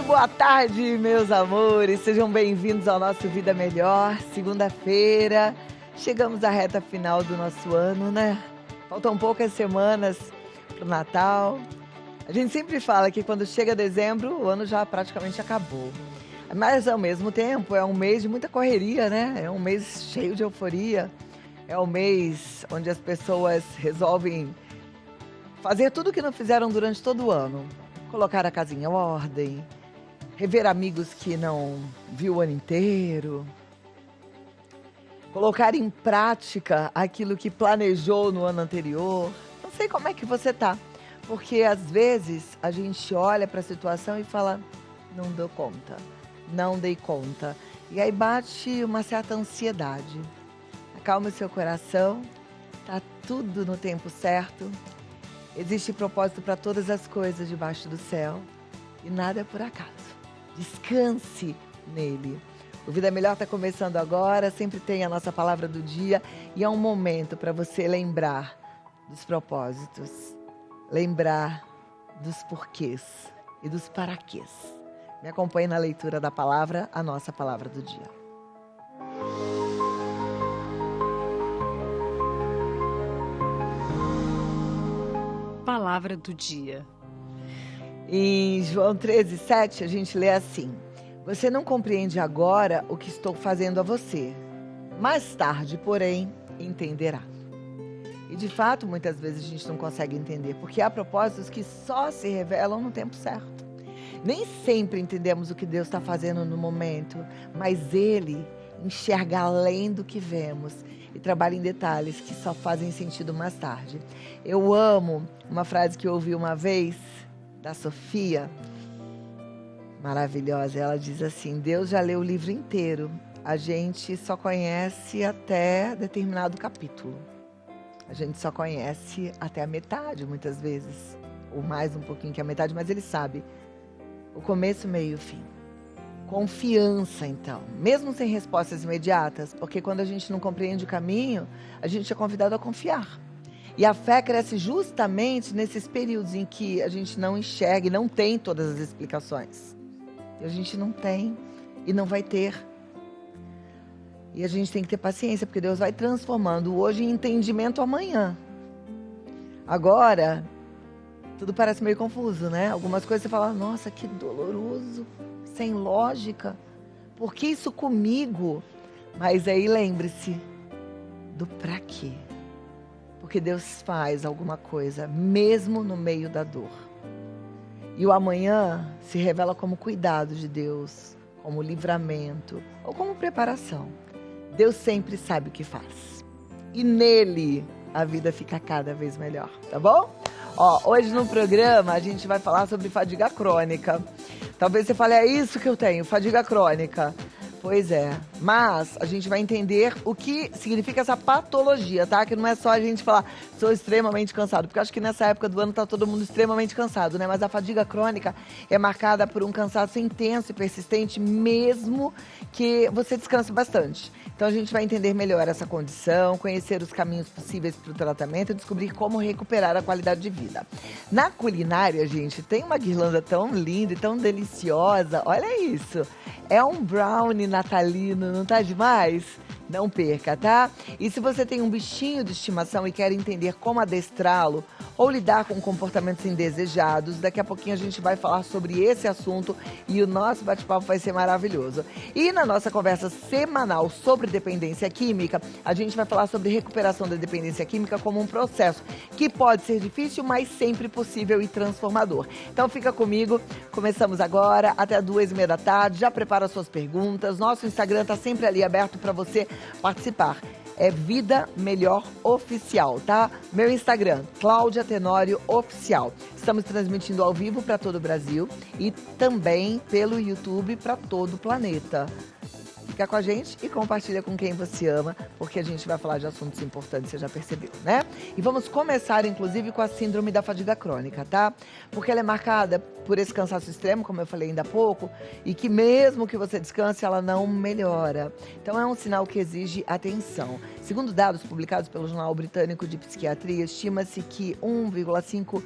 boa tarde, meus amores. Sejam bem-vindos ao nosso Vida Melhor. Segunda-feira, chegamos à reta final do nosso ano, né? Faltam poucas semanas pro Natal. A gente sempre fala que quando chega dezembro, o ano já praticamente acabou. Mas, ao mesmo tempo, é um mês de muita correria, né? É um mês cheio de euforia. É um mês onde as pessoas resolvem fazer tudo o que não fizeram durante todo o ano. Colocar a casinha em ordem, rever amigos que não viu o ano inteiro, colocar em prática aquilo que planejou no ano anterior. Não sei como é que você tá, porque às vezes a gente olha para a situação e fala, não dou conta, não dei conta. E aí bate uma certa ansiedade. Acalme o seu coração, tá tudo no tempo certo. Existe propósito para todas as coisas debaixo do céu e nada é por acaso. Descanse nele. O Vida Melhor está começando agora, sempre tem a nossa palavra do dia e é um momento para você lembrar dos propósitos, lembrar dos porquês e dos paraquês. Me acompanhe na leitura da palavra, a nossa palavra do dia. Palavra do dia. Em João 13:7, a gente lê assim: você não compreende agora o que estou fazendo a você. Mais tarde, porém, entenderá. E de fato, muitas vezes a gente não consegue entender, porque há propósitos que só se revelam no tempo certo. Nem sempre entendemos o que Deus está fazendo no momento, mas Ele enxerga além do que vemos e trabalha em detalhes que só fazem sentido mais tarde. Eu amo uma frase que eu ouvi uma vez da Sofia, maravilhosa. Ela diz assim: Deus já leu o livro inteiro, a gente só conhece até determinado capítulo. A gente só conhece até a metade, muitas vezes, ou mais um pouquinho que a metade, mas Ele sabe o começo, meio e o fim. Confiança, então, mesmo sem respostas imediatas, porque quando a gente não compreende o caminho, a gente é convidado a confiar. E a fé cresce justamente nesses períodos em que a gente não enxerga e não tem todas as explicações. E a gente não tem e não vai ter. E a gente tem que ter paciência, porque Deus vai transformando hoje em entendimento amanhã. Agora, tudo parece meio confuso, né? Algumas coisas você fala, nossa, que doloroso, sem lógica. Por que isso comigo? Mas aí lembre-se do pra quê. Porque Deus faz alguma coisa, mesmo no meio da dor. E o amanhã se revela como cuidado de Deus, como livramento ou como preparação. Deus sempre sabe o que faz. E nele a vida fica cada vez melhor, tá bom? Hoje no programa a gente vai falar sobre fadiga crônica. Talvez você fale, é isso que eu tenho, fadiga crônica. Pois é, mas a gente vai entender o que significa essa patologia, tá? Que não é só a gente falar, sou extremamente cansado, porque eu acho que nessa época do ano tá todo mundo extremamente cansado, né? Mas a fadiga crônica é marcada por um cansaço intenso e persistente, mesmo que você descanse bastante. Então a gente vai entender melhor essa condição, conhecer os caminhos possíveis para o tratamento e descobrir como recuperar a qualidade de vida. Na culinária, gente, tem uma guirlanda tão linda e tão deliciosa, olha isso! É um brownie natalino, não tá demais? Não perca, tá? E se você tem um bichinho de estimação e quer entender como adestrá-lo ou lidar com comportamentos indesejados, daqui a pouquinho a gente vai falar sobre esse assunto e o nosso bate-papo vai ser maravilhoso. E na nossa conversa semanal sobre dependência química, a gente vai falar sobre recuperação da dependência química como um processo que pode ser difícil, mas sempre possível e transformador. Então fica comigo, começamos agora, até 2:30 da tarde, já prepara suas perguntas, nosso Instagram tá sempre ali aberto para você participar. É Vida Melhor Oficial, tá? Meu Instagram, Cláudia Tenório Oficial. Estamos transmitindo ao vivo para todo o Brasil e também pelo YouTube para todo o planeta. Fica com a gente e compartilha com quem você ama, porque a gente vai falar de assuntos importantes, você já percebeu, né? E vamos começar, inclusive, com a síndrome da fadiga crônica, tá? Porque ela é marcada por esse cansaço extremo, como eu falei ainda há pouco, e que mesmo que você descanse, ela não melhora. Então é um sinal que exige atenção. Segundo dados publicados pelo Jornal Britânico de Psiquiatria, estima-se que 1,5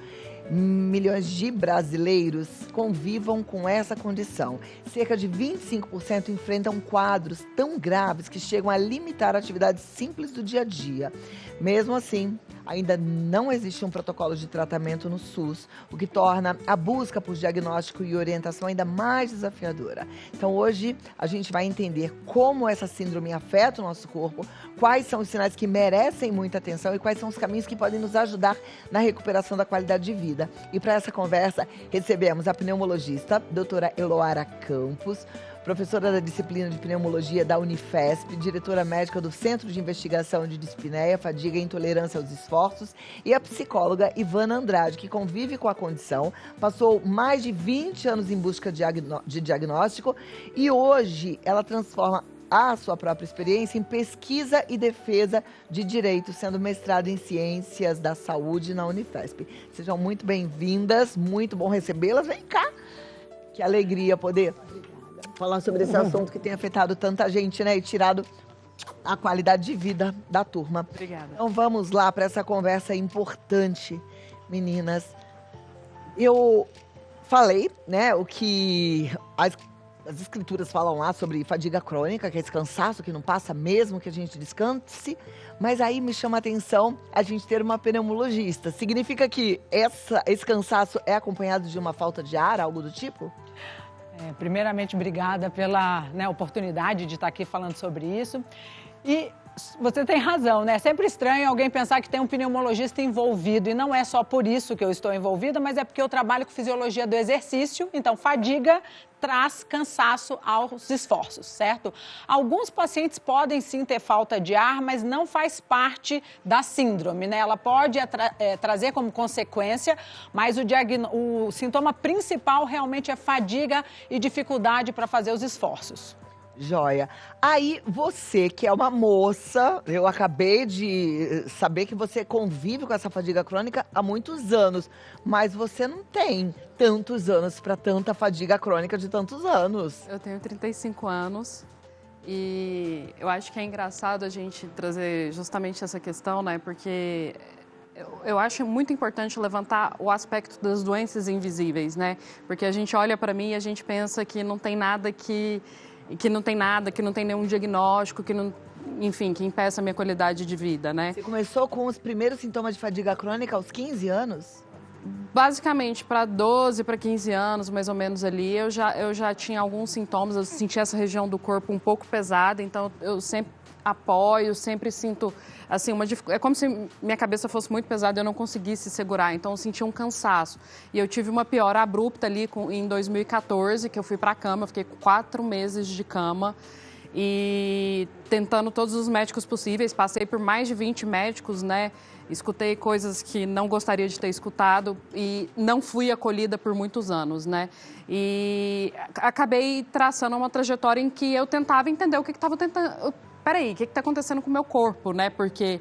milhões de brasileiros convivam com essa condição. Cerca de 25% enfrentam quadros tão graves que chegam a limitar atividades simples do dia a dia. Mesmo assim, ainda não existe um protocolo de tratamento no SUS, o que torna a busca por diagnóstico e orientação ainda mais desafiadora. Então hoje a gente vai entender como essa síndrome afeta o nosso corpo, quais são os sinais que merecem muita atenção e quais são os caminhos que podem nos ajudar na recuperação da qualidade de vida. E para essa conversa, recebemos a pneumologista, doutora Eloara Campos, professora da disciplina de pneumologia da Unifesp, diretora médica do Centro de Investigação de Dispneia, Fadiga e Intolerância aos Esforços, e a psicóloga Ivana Andrade, que convive com a condição, passou mais de 20 anos em busca de diagnóstico e hoje ela transforma a sua própria experiência em pesquisa e defesa de direito, sendo mestrado em Ciências da Saúde na Unifesp. Sejam muito bem-vindas, muito bom recebê-las. Vem cá, que alegria poder falar sobre esse assunto que tem afetado tanta gente, né? E tirado a qualidade de vida da turma. Obrigada. Então vamos lá para essa conversa importante, meninas. Eu falei, né, o que as escrituras falam lá sobre fadiga crônica, que é esse cansaço que não passa mesmo que a gente descanse, mas aí me chama a atenção a gente ter uma pneumologista. Significa que esse cansaço é acompanhado de uma falta de ar, algo do tipo? Primeiramente, obrigada pela oportunidade de estar aqui falando sobre isso. E você tem razão, né? É sempre estranho alguém pensar que tem um pneumologista envolvido. E não é só por isso que eu estou envolvida, mas é porque eu trabalho com fisiologia do exercício. Então, fadiga traz cansaço aos esforços, certo? Alguns pacientes podem sim ter falta de ar, mas não faz parte da síndrome, né? Ela pode trazer como consequência, mas o sintoma principal realmente é fadiga e dificuldade para fazer os esforços. Joia. Aí você, que é uma moça, eu acabei de saber que você convive com essa fadiga crônica há muitos anos, mas você não tem tantos anos para tanta fadiga crônica de tantos anos. Eu tenho 35 anos e eu acho que é engraçado a gente trazer justamente essa questão, né? Porque eu acho muito importante levantar o aspecto das doenças invisíveis, né? Porque a gente olha para mim e a gente pensa que não tem nada que não tem nenhum diagnóstico, que impeça a minha qualidade de vida, né? Você começou com os primeiros sintomas de fadiga crônica aos 15 anos? Basicamente, para 12, para 15 anos, mais ou menos ali, eu já tinha alguns sintomas, eu sentia essa região do corpo um pouco pesada, então eu sempre apoio, sempre sinto, assim, uma dificuldade. É como se minha cabeça fosse muito pesada e eu não conseguisse segurar, então eu sentia um cansaço. E eu tive uma piora abrupta ali em 2014, que eu fui para a cama, eu fiquei 4 meses de cama e tentando todos os médicos possíveis, passei por mais de 20 médicos, né? Escutei coisas que não gostaria de ter escutado e não fui acolhida por muitos anos, né? E acabei traçando uma trajetória em que eu tentava entender o que estava tentando. Peraí, o que está acontecendo com o meu corpo, né? Porque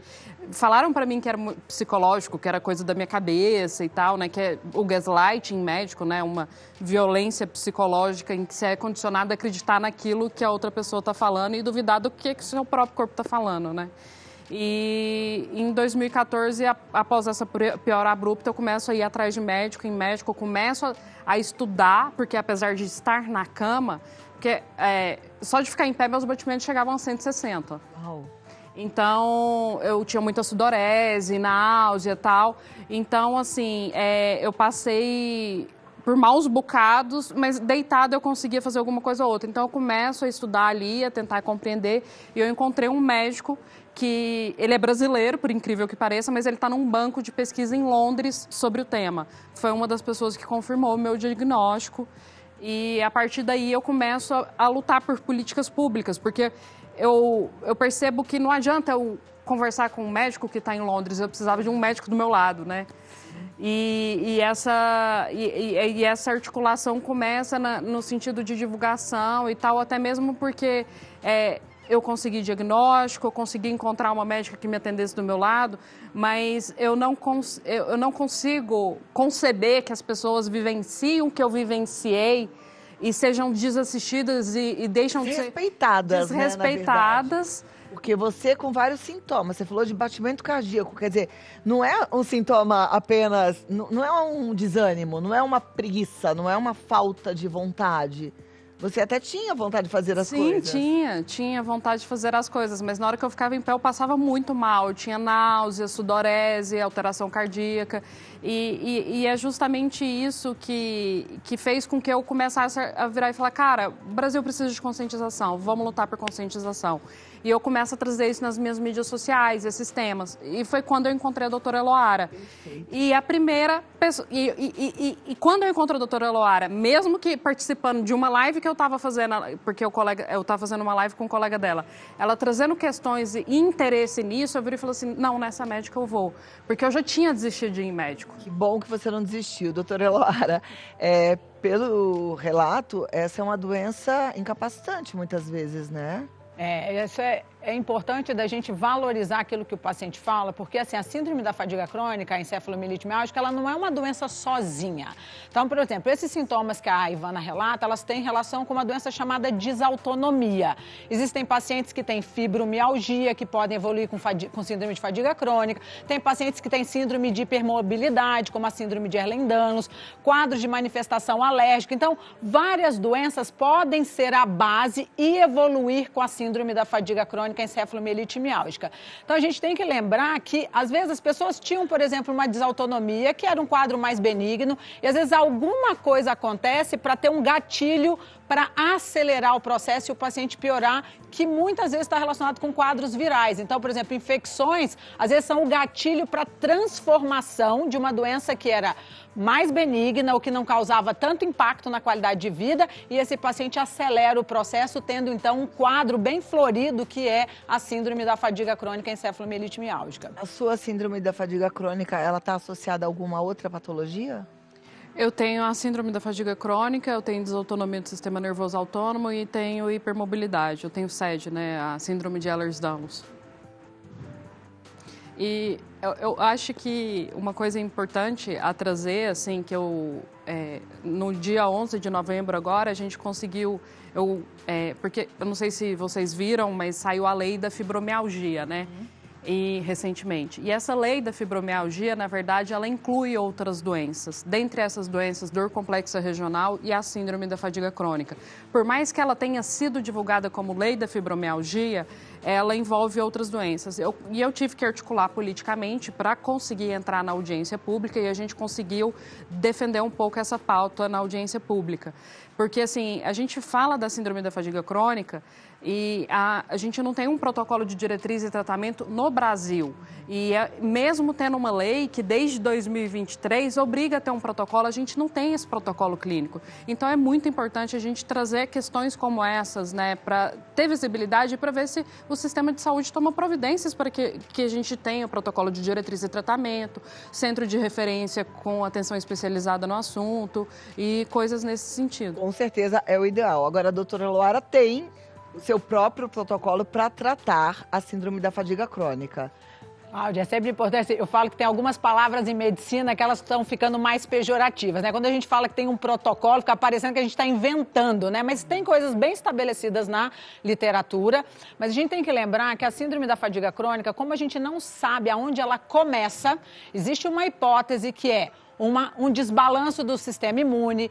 falaram para mim que era psicológico, que era coisa da minha cabeça e tal, né? Que é o gaslighting médico, né? Uma violência psicológica em que você é condicionado a acreditar naquilo que a outra pessoa está falando e duvidar do que o seu próprio corpo está falando, né? E em 2014, após essa piora abrupta, eu começo a ir atrás de médico, eu começo a estudar, porque apesar de estar na cama, porque só de ficar em pé, meus batimentos chegavam a 160. Uau. Então, eu tinha muita sudorese, náusea e tal. Então, assim, eu passei por maus bocados, mas deitado eu conseguia fazer alguma coisa ou outra. Então, eu começo a estudar ali, a tentar compreender. E eu encontrei um médico que ele é brasileiro, por incrível que pareça, mas ele está num banco de pesquisa em Londres sobre o tema. Foi uma das pessoas que confirmou o meu diagnóstico. E a partir daí eu começo a lutar por políticas públicas, porque eu percebo que não adianta eu conversar com um médico que está em Londres, eu precisava de um médico do meu lado, né? E essa articulação começa no sentido de divulgação e tal, até mesmo porque eu consegui diagnóstico, eu consegui encontrar uma médica que me atendesse do meu lado, mas eu não consigo conceber que as pessoas vivenciem o que eu vivenciei e sejam desassistidas e deixam de ser desrespeitadas, desrespeitadas, Porque você com vários sintomas, você falou de batimento cardíaco, quer dizer, não é um sintoma apenas, não é um desânimo, não é uma preguiça, não é uma falta de vontade. Você até tinha vontade de fazer as coisas. Sim, tinha vontade de fazer as coisas, mas na hora que eu ficava em pé eu passava muito mal, eu tinha náusea, sudorese, alteração cardíaca, e é justamente isso que fez com que eu começasse a virar e falar, cara, o Brasil precisa de conscientização, vamos lutar por conscientização. E eu começo a trazer isso nas minhas mídias sociais, esses temas. E foi quando eu encontrei a doutora Eloara. E a primeira pessoa... E quando eu encontrei a doutora Eloara, mesmo que participando de uma live que eu estava fazendo, porque eu estava fazendo uma live com um colega dela, ela trazendo questões e interesse nisso, eu virei e falei assim, não, nessa médica eu vou. Porque eu já tinha desistido de ir em médico. Que bom que você não desistiu, doutora Eloara. Pelo relato, essa é uma doença incapacitante muitas vezes, né? Isso é importante da gente valorizar aquilo que o paciente fala, porque assim, a síndrome da fadiga crônica, a encefalomielite miálgica, ela não é uma doença sozinha. Então, por exemplo, esses sintomas que a Ivana relata, elas têm relação com uma doença chamada desautonomia. Existem pacientes que têm fibromialgia, que podem evoluir com síndrome de fadiga crônica. Tem pacientes que têm síndrome de hipermobilidade, como a síndrome de Ehlers-Danlos, quadros de manifestação alérgica. Então, várias doenças podem ser a base e evoluir com a síndrome da fadiga crônica, encefalomielite miálgica. Então, a gente tem que lembrar que, às vezes, as pessoas tinham, por exemplo, uma desautonomia, que era um quadro mais benigno, e, às vezes, alguma coisa acontece para ter um gatilho para acelerar o processo e o paciente piorar, que muitas vezes está relacionado com quadros virais. Então, por exemplo, infecções, às vezes, são o gatilho para transformação de uma doença que era mais benigna, ou que não causava tanto impacto na qualidade de vida, e esse paciente acelera o processo, tendo, então, um quadro bem florido, que é a síndrome da fadiga crônica encefalomielite miálgica. A sua síndrome da fadiga crônica, ela está associada a alguma outra patologia? Eu tenho a síndrome da fadiga crônica, eu tenho desautonomia do sistema nervoso autônomo e tenho hipermobilidade. Eu tenho SED, né, a síndrome de Ehlers-Danlos. E eu acho que uma coisa importante a trazer, assim, que no dia 11 de novembro agora, a gente conseguiu, porque eu não sei se vocês viram, mas saiu a lei da fibromialgia, né? E recentemente. E essa lei da fibromialgia, na verdade, ela inclui outras doenças. Dentre essas doenças, dor complexa regional e a síndrome da fadiga crônica. Por mais que ela tenha sido divulgada como lei da fibromialgia, ela envolve outras doenças. Eu tive que articular politicamente para conseguir entrar na audiência pública, e a gente conseguiu defender um pouco essa pauta na audiência pública. Porque, assim, a gente fala da síndrome da fadiga crônica e a gente não tem um protocolo de diretriz e tratamento no Brasil. E mesmo tendo uma lei que desde 2023 obriga a ter um protocolo, a gente não tem esse protocolo clínico. Então é muito importante a gente trazer questões como essas, né, para ter visibilidade e para ver se o sistema de saúde toma providências para que a gente tenha o protocolo de diretriz e tratamento, centro de referência com atenção especializada no assunto e coisas nesse sentido. Com certeza é o ideal. Agora, a doutora Eloara tem o seu próprio protocolo para tratar a síndrome da fadiga crônica. Cláudia, é sempre importante, eu falo que tem algumas palavras em medicina que elas estão ficando mais pejorativas, né? Quando a gente fala que tem um protocolo, fica parecendo que a gente está inventando, né? Mas tem coisas bem estabelecidas na literatura, mas a gente tem que lembrar que a síndrome da fadiga crônica, como a gente não sabe aonde ela começa, existe uma hipótese que é um desbalanço do sistema imune,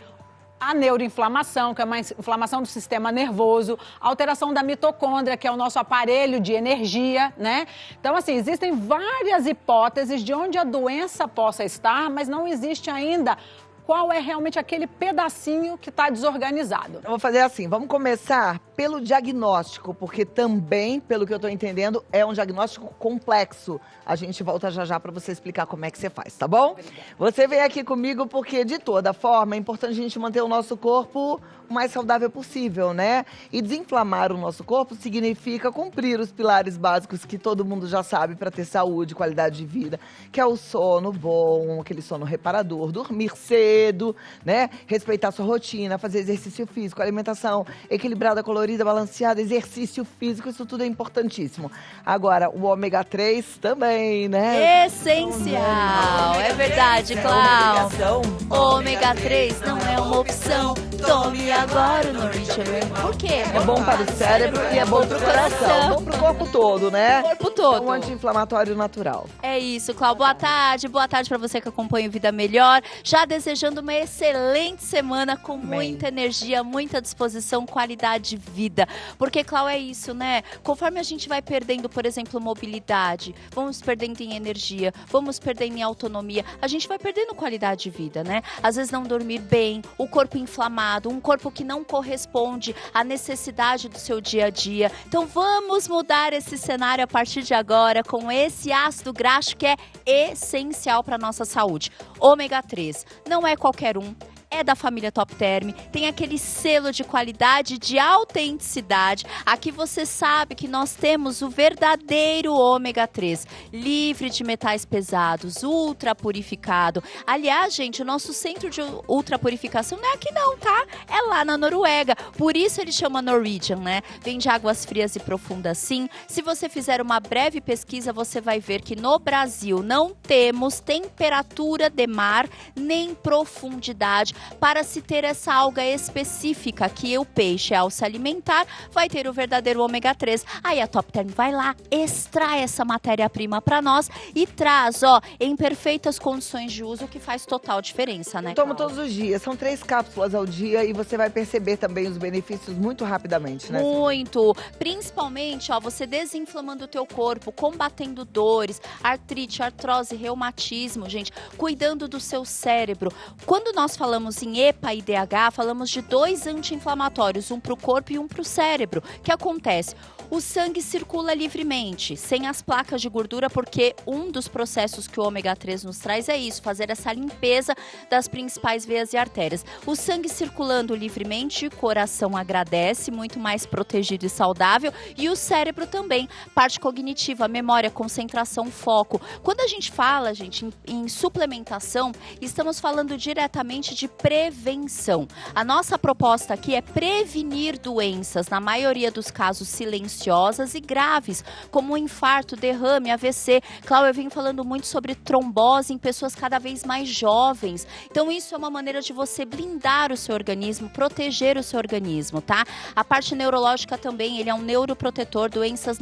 a neuroinflamação, que é uma inflamação do sistema nervoso, a alteração da mitocôndria, que é o nosso aparelho de energia, né? Então, assim, existem várias hipóteses de onde a doença possa estar, mas não existe ainda qual é realmente aquele pedacinho que está desorganizado. Então, vou fazer assim, vamos começar pelo diagnóstico, porque também, pelo que eu estou entendendo, é um diagnóstico complexo. A gente volta já já para você explicar como é que você faz, tá bom? Você vem aqui comigo porque, de toda forma, é importante a gente manter o nosso corpo o mais saudável possível, né? E desinflamar o nosso corpo significa cumprir os pilares básicos que todo mundo já sabe para ter saúde, qualidade de vida, que é o sono bom, aquele sono reparador, dormir cedo, cedo, né? Respeitar sua rotina, fazer exercício físico, alimentação equilibrada, colorida, balanceada, exercício físico, isso tudo é importantíssimo. Agora, o ômega 3 também, né? Essencial, é verdade, Cláudio. Ômega 3 não é uma opção. Tome agora o Norwegian. Por quê? É bom para o cérebro e é bom para o coração. Bom para o corpo todo, né? O corpo todo. É um anti-inflamatório natural. É isso, Cláudio. Boa tarde para você que acompanha o Vida Melhor. Já desejando uma excelente semana com muita energia, muita disposição, qualidade de vida. Porque, Cláudio, é isso, né? Conforme a gente vai perdendo, por exemplo, mobilidade, vamos perdendo em energia, vamos perdendo em autonomia, a gente vai perdendo qualidade de vida, né? Às vezes não dormir bem, o corpo inflamado, um corpo que não corresponde à necessidade do seu dia a dia. Então vamos mudar esse cenário a partir de agora com esse ácido graxo que é essencial para a nossa saúde. Ômega 3 não é qualquer um. É da família Top Term, tem aquele selo de qualidade, de autenticidade. Aqui você sabe que nós temos o verdadeiro ômega 3, livre de metais pesados, ultra purificado. Aliás, gente, o nosso centro de ultra purificação não é aqui não, tá? É lá na Noruega, por isso ele chama Norwegian, né? Vem de águas frias e profundas sim. Se você fizer uma breve pesquisa, você vai ver que no Brasil não temos temperatura de mar, nem profundidade para se ter essa alga específica que o peixe, ao se alimentar, vai ter o verdadeiro ômega 3. Aí a Top Term vai lá, extrai essa matéria-prima para nós e traz, ó, em perfeitas condições de uso, que faz total diferença, né? Tomo todos os dias, são 3 cápsulas ao dia e você vai perceber também os benefícios muito rapidamente, né? Muito, principalmente, ó, você desinflamando o teu corpo, combatendo dores, artrite, artrose, reumatismo, gente, cuidando do seu cérebro. Quando nós falamos em EPA e DH, falamos de 2 anti-inflamatórios, um para o corpo e um para o cérebro. O que acontece? O sangue circula livremente, sem as placas de gordura, porque um dos processos que o ômega 3 nos traz é isso, fazer essa limpeza das principais veias e artérias. O sangue circulando livremente, o coração agradece, muito mais protegido e saudável, e o cérebro também, parte cognitiva, memória, concentração, foco. Quando a gente fala, gente, em suplementação, estamos falando diretamente de prevenção. A nossa proposta aqui é prevenir doenças, na maioria dos casos silenciosas e graves, como infarto, derrame, AVC. Cláudio, eu venho falando muito sobre trombose em pessoas cada vez mais jovens. Então isso é uma maneira de você blindar o seu organismo, proteger o seu organismo, tá? A parte neurológica também, ele é um neuroprotetor, doenças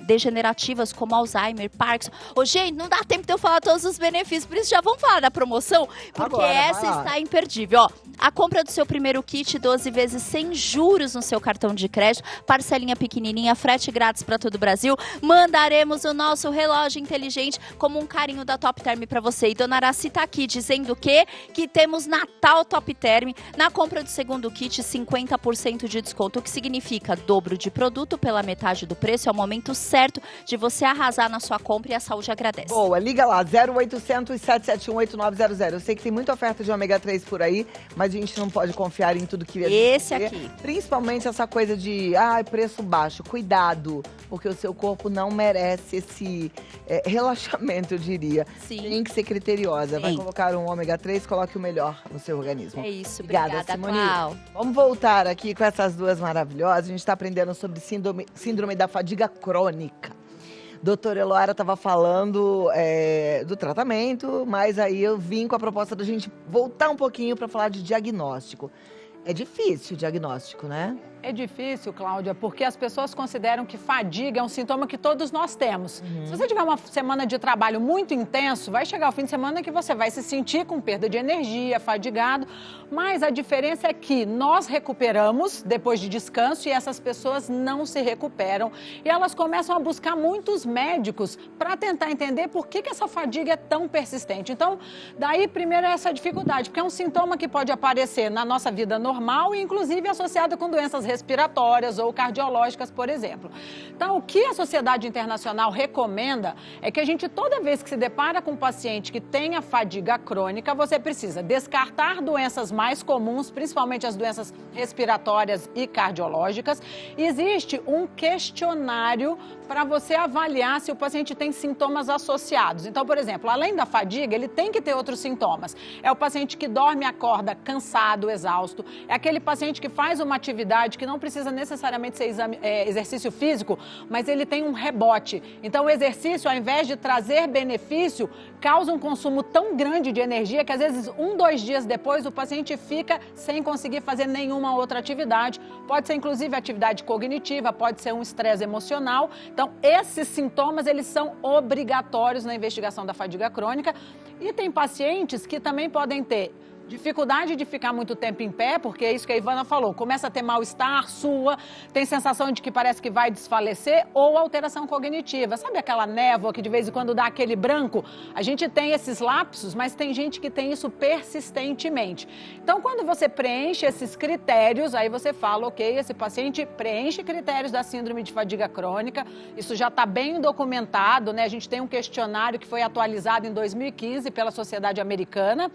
degenerativas como Alzheimer, Parkinson. Ô, gente, não dá tempo de eu falar todos os benefícios, por isso já vamos falar da promoção, porque agora, essa está imperdível. Ó, a compra do seu primeiro kit, 12 vezes sem juros no seu cartão de crédito, parcelinha pequenininha, frete grátis para todo o Brasil. Mandaremos o nosso relógio inteligente como um carinho da Top Term para você. E Dona Araci tá aqui dizendo que temos Natal Top Term. Na compra do segundo kit, 50% de desconto, o que significa dobro de produto pela metade do preço. É o momento certo de você arrasar na sua compra e a saúde agradece. Boa, liga lá, 0800 771 8900. Eu sei que tem muita oferta de ômega 3 por aí, mas a gente não pode confiar em tudo que esse aqui. Principalmente essa coisa de, preço baixo. Cuidado, porque o seu corpo não merece esse relaxamento, eu diria. Sim. Tem que ser criteriosa. Sim. Vai colocar um ômega 3, coloque o melhor no seu organismo. É isso, obrigada Simone. Cláudio. Vamos voltar aqui com essas duas maravilhosas. A gente está aprendendo sobre síndrome da fadiga crônica. Doutora Eloara estava falando do tratamento, mas aí eu vim com a proposta da gente voltar um pouquinho para falar de diagnóstico. É difícil o diagnóstico, né? É difícil, Cláudia, porque as pessoas consideram que fadiga é um sintoma que todos nós temos. Se você tiver uma semana de trabalho muito intenso, vai chegar o fim de semana que você vai se sentir com perda de energia, fadigado, mas a diferença é que nós recuperamos depois de descanso e essas pessoas não se recuperam e elas começam a buscar muitos médicos para tentar entender por que essa fadiga é tão persistente. Então, daí primeiro é essa dificuldade, porque é um sintoma que pode aparecer na nossa vida normal e, inclusive, associada com doenças respiratórias ou cardiológicas, por exemplo. Então, o que a Sociedade Internacional recomenda é que a gente, toda vez que se depara com um paciente que tenha fadiga crônica, você precisa descartar doenças mais comuns, principalmente as doenças respiratórias e cardiológicas. Existe um questionário para você avaliar se o paciente tem sintomas associados. Então, por exemplo, além da fadiga, ele tem que ter outros sintomas. É o paciente que dorme e acorda cansado, exausto. É aquele paciente que faz uma atividade que não precisa necessariamente ser exercício físico, mas ele tem um rebote. Então, o exercício, ao invés de trazer benefício, causa um consumo tão grande de energia que, às vezes, 1, 2 dias depois, o paciente fica sem conseguir fazer nenhuma outra atividade. Pode ser, inclusive, atividade cognitiva, pode ser um estresse emocional. Então, esses sintomas, eles são obrigatórios na investigação da fadiga crônica. E tem pacientes que também podem ter dificuldade de ficar muito tempo em pé, porque é isso que a Ivana falou, começa a ter mal-estar, sua, tem sensação de que parece que vai desfalecer, ou alteração cognitiva. Sabe aquela névoa que de vez em quando dá aquele branco? A gente tem esses lapsos, mas tem gente que tem isso persistentemente. Então, quando você preenche esses critérios, aí você fala, ok, esse paciente preenche critérios da síndrome de fadiga crônica, isso já está bem documentado, né? A gente tem um questionário que foi atualizado em 2015 pela Sociedade Americana.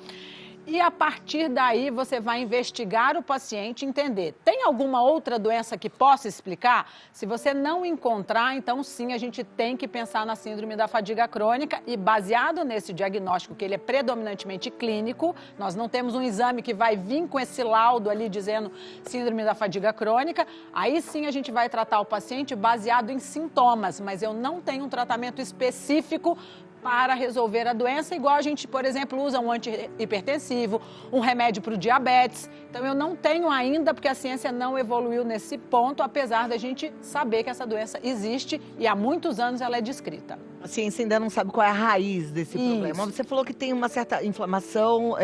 E a partir daí você vai investigar o paciente, entender, tem alguma outra doença que possa explicar? Se você não encontrar, então sim, a gente tem que pensar na síndrome da fadiga crônica e baseado nesse diagnóstico, que ele é predominantemente clínico, nós não temos um exame que vai vir com esse laudo ali dizendo síndrome da fadiga crônica, aí sim a gente vai tratar o paciente baseado em sintomas, mas eu não tenho um tratamento específico para resolver a doença, igual a gente, por exemplo, usa um antihipertensivo, um remédio para o diabetes. Então, eu não tenho ainda, porque a ciência não evoluiu nesse ponto, apesar da gente saber que essa doença existe e há muitos anos ela é descrita. A ciência ainda não sabe qual é a raiz desse problema. Você falou que tem uma certa inflamação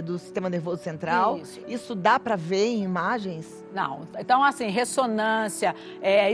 do sistema nervoso central. Isso dá para ver em imagens? Não. Então, assim, ressonância,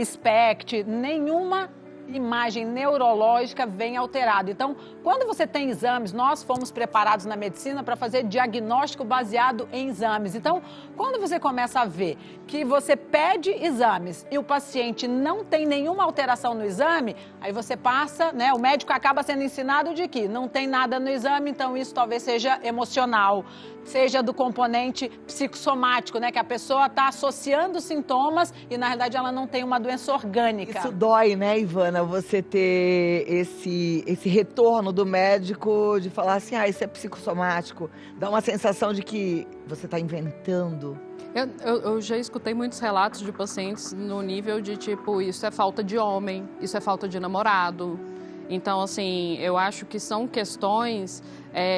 SPECT, nenhuma imagem neurológica vem alterada. Então, quando você tem exames, nós fomos preparados na medicina para fazer diagnóstico baseado em exames. Então, quando você começa a ver que você pede exames e o paciente não tem nenhuma alteração no exame, aí você passa, né? O médico acaba sendo ensinado de que não tem nada no exame, então isso talvez seja emocional, seja do componente psicossomático, né? Que a pessoa está associando sintomas e, na realidade, ela não tem uma doença orgânica. Isso dói, né, Ivana? Você ter esse retorno do médico de falar assim, isso é psicossomático. Dá uma sensação de que você está inventando. Eu já escutei muitos relatos de pacientes no nível de tipo, isso é falta de homem, isso é falta de namorado. Então, assim, eu acho que são questões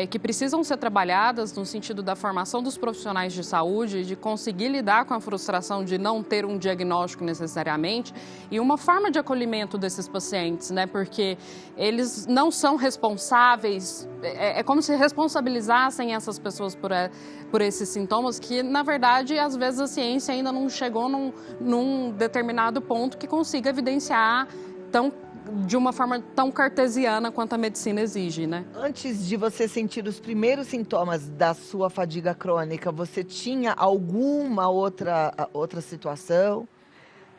que precisam ser trabalhadas no sentido da formação dos profissionais de saúde, de conseguir lidar com a frustração de não ter um diagnóstico necessariamente e uma forma de acolhimento desses pacientes, né? Porque eles não são responsáveis, é como se responsabilizassem essas pessoas por esses sintomas que, na verdade, às vezes a ciência ainda não chegou num determinado ponto que consiga evidenciar de uma forma tão cartesiana quanto a medicina exige, né? Antes de você sentir os primeiros sintomas da sua fadiga crônica, você tinha alguma outra situação?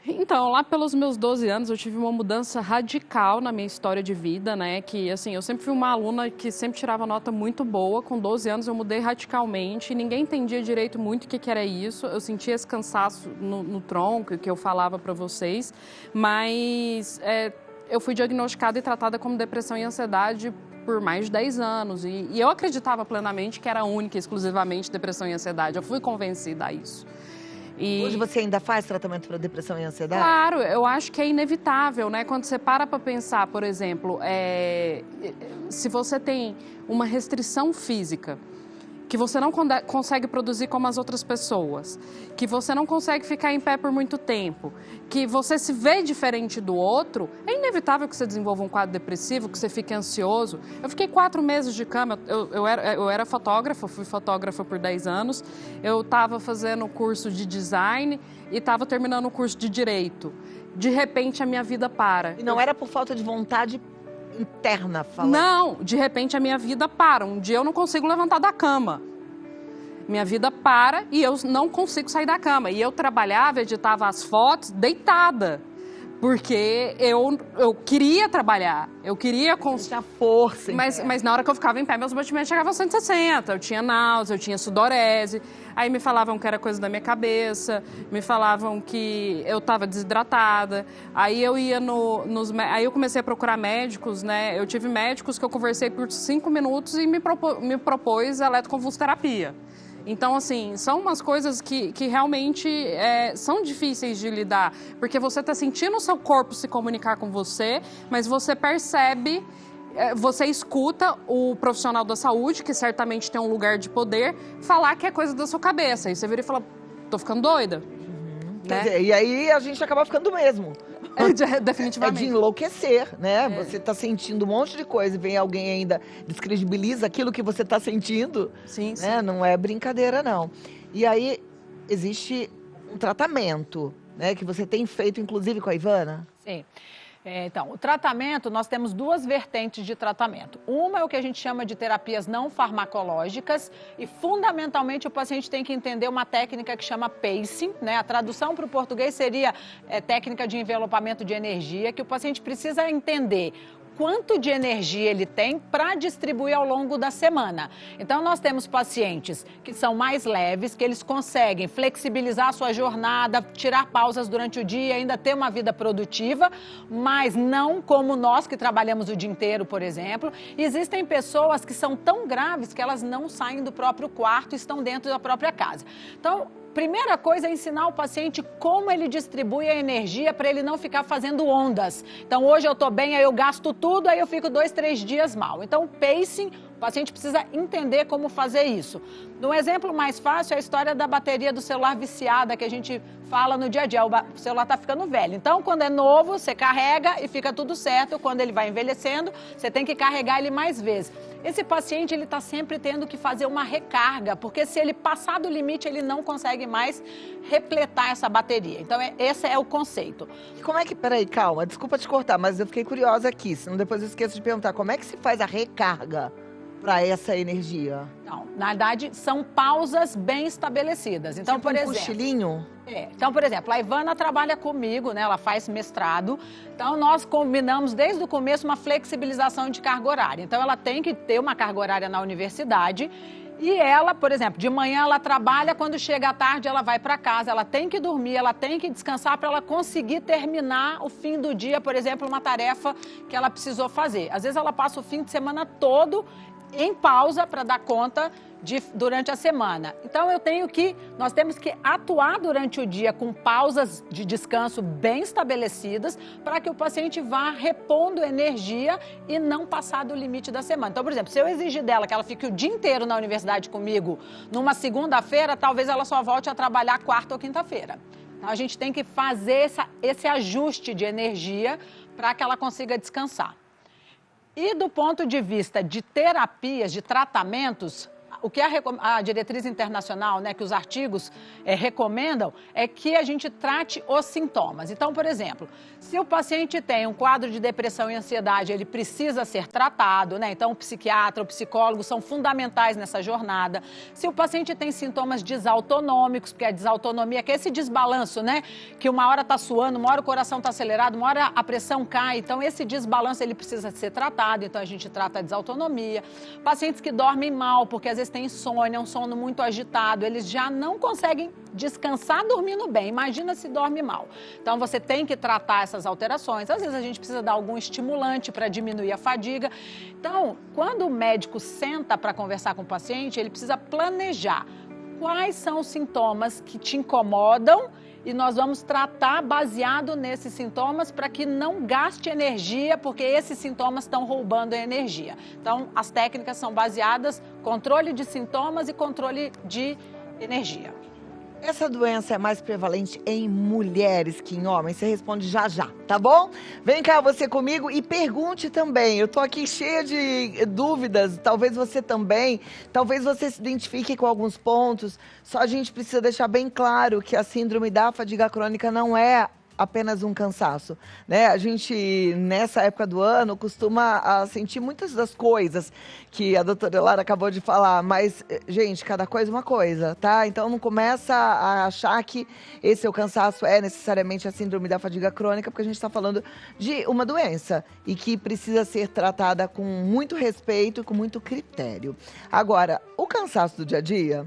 Então, lá pelos meus 12 anos, eu tive uma mudança radical na minha história de vida, né? Que, assim, eu sempre fui uma aluna que sempre tirava nota muito boa. Com 12 anos, eu mudei radicalmente. Ninguém entendia direito muito o que era isso. Eu sentia esse cansaço no tronco, que eu falava para vocês. Mas eu fui diagnosticada e tratada como depressão e ansiedade por mais de 10 anos. E eu acreditava plenamente que era única e exclusivamente depressão e ansiedade. Eu fui convencida a isso. Hoje você ainda faz tratamento para depressão e ansiedade? Claro, eu acho que é inevitável, né? Quando você para pensar, por exemplo, se você tem uma restrição física, que você não consegue produzir como as outras pessoas, que você não consegue ficar em pé por muito tempo, que você se vê diferente do outro, é inevitável que você desenvolva um quadro depressivo, que você fique ansioso. Eu fiquei 4 meses de cama, eu era fotógrafa, fui fotógrafa por 10 anos, eu estava fazendo curso de design e estava terminando o curso de direito. De repente, a minha vida para. E não era por falta de vontade interna, falando? Não, de repente a minha vida para. Um dia eu não consigo levantar da cama. Minha vida para e eu não consigo sair da cama. E eu trabalhava, editava as fotos deitada. Porque eu queria trabalhar, eu queria tinha força. Mas na hora que eu ficava em pé, meus batimentos chegavam a 160. Eu tinha náusea, eu tinha sudorese. Aí me falavam que era coisa da minha cabeça, me falavam que eu estava desidratada. Aí eu ia aí eu comecei a procurar médicos, né? Eu tive médicos que eu conversei por 5 minutos e me propôs eletroconvulsoterapia. Então, assim, são umas coisas que realmente são difíceis de lidar, porque você está sentindo o seu corpo se comunicar com você, mas você percebe, você escuta o profissional da saúde, que certamente tem um lugar de poder, falar que é coisa da sua cabeça. Aí você vira e fala, tô ficando doida. Quer dizer, e aí a gente acaba ficando mesmo. Definitivamente. É de enlouquecer, né? Você tá sentindo um monte de coisa e vem alguém ainda descredibiliza aquilo que você tá sentindo. Sim, né? sim. Não é brincadeira, não. E aí existe um tratamento, né? Que você tem feito, inclusive, com a Ivana. Sim. Então, o tratamento, nós temos 2 vertentes de tratamento. Uma é o que a gente chama de terapias não farmacológicas e, fundamentalmente, o paciente tem que entender uma técnica que chama pacing, né? A tradução para o português seria técnica de envelopamento de energia, que o paciente precisa entender quanto de energia ele tem para distribuir ao longo da semana. Então, nós temos pacientes que são mais leves, que eles conseguem flexibilizar a sua jornada, tirar pausas durante o dia, ainda ter uma vida produtiva, mas não como nós que trabalhamos o dia inteiro, por exemplo. Existem pessoas que são tão graves que elas não saem do próprio quarto e estão dentro da própria casa. Então, primeira coisa é ensinar o paciente como ele distribui a energia para ele não ficar fazendo ondas. Então, hoje eu estou bem, aí eu gasto tudo, aí eu fico 2, 3 dias mal. Então, o pacing, o paciente precisa entender como fazer isso. Um exemplo mais fácil é a história da bateria do celular viciada, que a gente fala no dia a dia. O celular está ficando velho. Então, quando é novo, você carrega e fica tudo certo. Quando ele vai envelhecendo, você tem que carregar ele mais vezes. Esse paciente, ele está sempre tendo que fazer uma recarga, porque se ele passar do limite, ele não consegue mais repletar essa bateria. Então, esse é o conceito. E como é que... Peraí, calma, desculpa te cortar, mas eu fiquei curiosa aqui, senão depois eu esqueço de perguntar. Como é que se faz a recarga para essa energia? Não, na verdade, são pausas bem estabelecidas. Então, tipo por exemplo... cochilinho? Então, por exemplo, a Ivana trabalha comigo, né? Ela faz mestrado. Então, nós combinamos desde o começo uma flexibilização de carga horária. Então, ela tem que ter uma carga horária na universidade. E ela, por exemplo, de manhã ela trabalha, quando chega à tarde ela vai para casa, ela tem que dormir, ela tem que descansar para ela conseguir terminar o fim do dia, por exemplo, uma tarefa que ela precisou fazer. Às vezes ela passa o fim de semana todo em pausa para dar conta durante a semana. Então, nós temos que atuar durante o dia com pausas de descanso bem estabelecidas para que o paciente vá repondo energia e não passar do limite da semana. Então, por exemplo, se eu exigir dela que ela fique o dia inteiro na universidade comigo, numa segunda-feira, talvez ela só volte a trabalhar quarta ou quinta-feira. Então, a gente tem que fazer esse ajuste de energia para que ela consiga descansar. E do ponto de vista de terapias, de tratamentos, o que a diretriz internacional, né, que os artigos recomendam, é que a gente trate os sintomas. Então, por exemplo, se o paciente tem um quadro de depressão e ansiedade, ele precisa ser tratado, né? Então, o psiquiatra, o psicólogo são fundamentais nessa jornada. Se o paciente tem sintomas desautonômicos, porque a desautonomia é esse desbalanço, né? Que uma hora está suando, uma hora o coração está acelerado, uma hora a pressão cai. Então, esse desbalanço, ele precisa ser tratado. Então, a gente trata a desautonomia. Pacientes que dormem mal, porque às vezes tem insônia, um sono muito agitado, eles já não conseguem descansar dormindo bem. Imagina se dorme mal. Então, você tem que tratar essas alterações. Às vezes, a gente precisa dar algum estimulante para diminuir a fadiga. Então, quando o médico senta para conversar com o paciente, ele precisa planejar quais são os sintomas que te incomodam e nós vamos tratar baseado nesses sintomas para que não gaste energia, porque esses sintomas estão roubando a energia. Então, as técnicas são baseadas em controle de sintomas e controle de energia. Essa doença é mais prevalente em mulheres que em homens? Você responde já já, tá bom? Vem cá você comigo e pergunte também. Eu tô aqui cheia de dúvidas, talvez você também, talvez você se identifique com alguns pontos. Só a gente precisa deixar bem claro que a síndrome da fadiga crônica não é apenas um cansaço, né? A gente, nessa época do ano, costuma sentir muitas das coisas que a doutora Lara acabou de falar, mas, gente, cada coisa é uma coisa, tá? Então não começa a achar que esse seu cansaço é necessariamente a síndrome da fadiga crônica, porque a gente está falando de uma doença e que precisa ser tratada com muito respeito e com muito critério. Agora, o cansaço do dia a dia,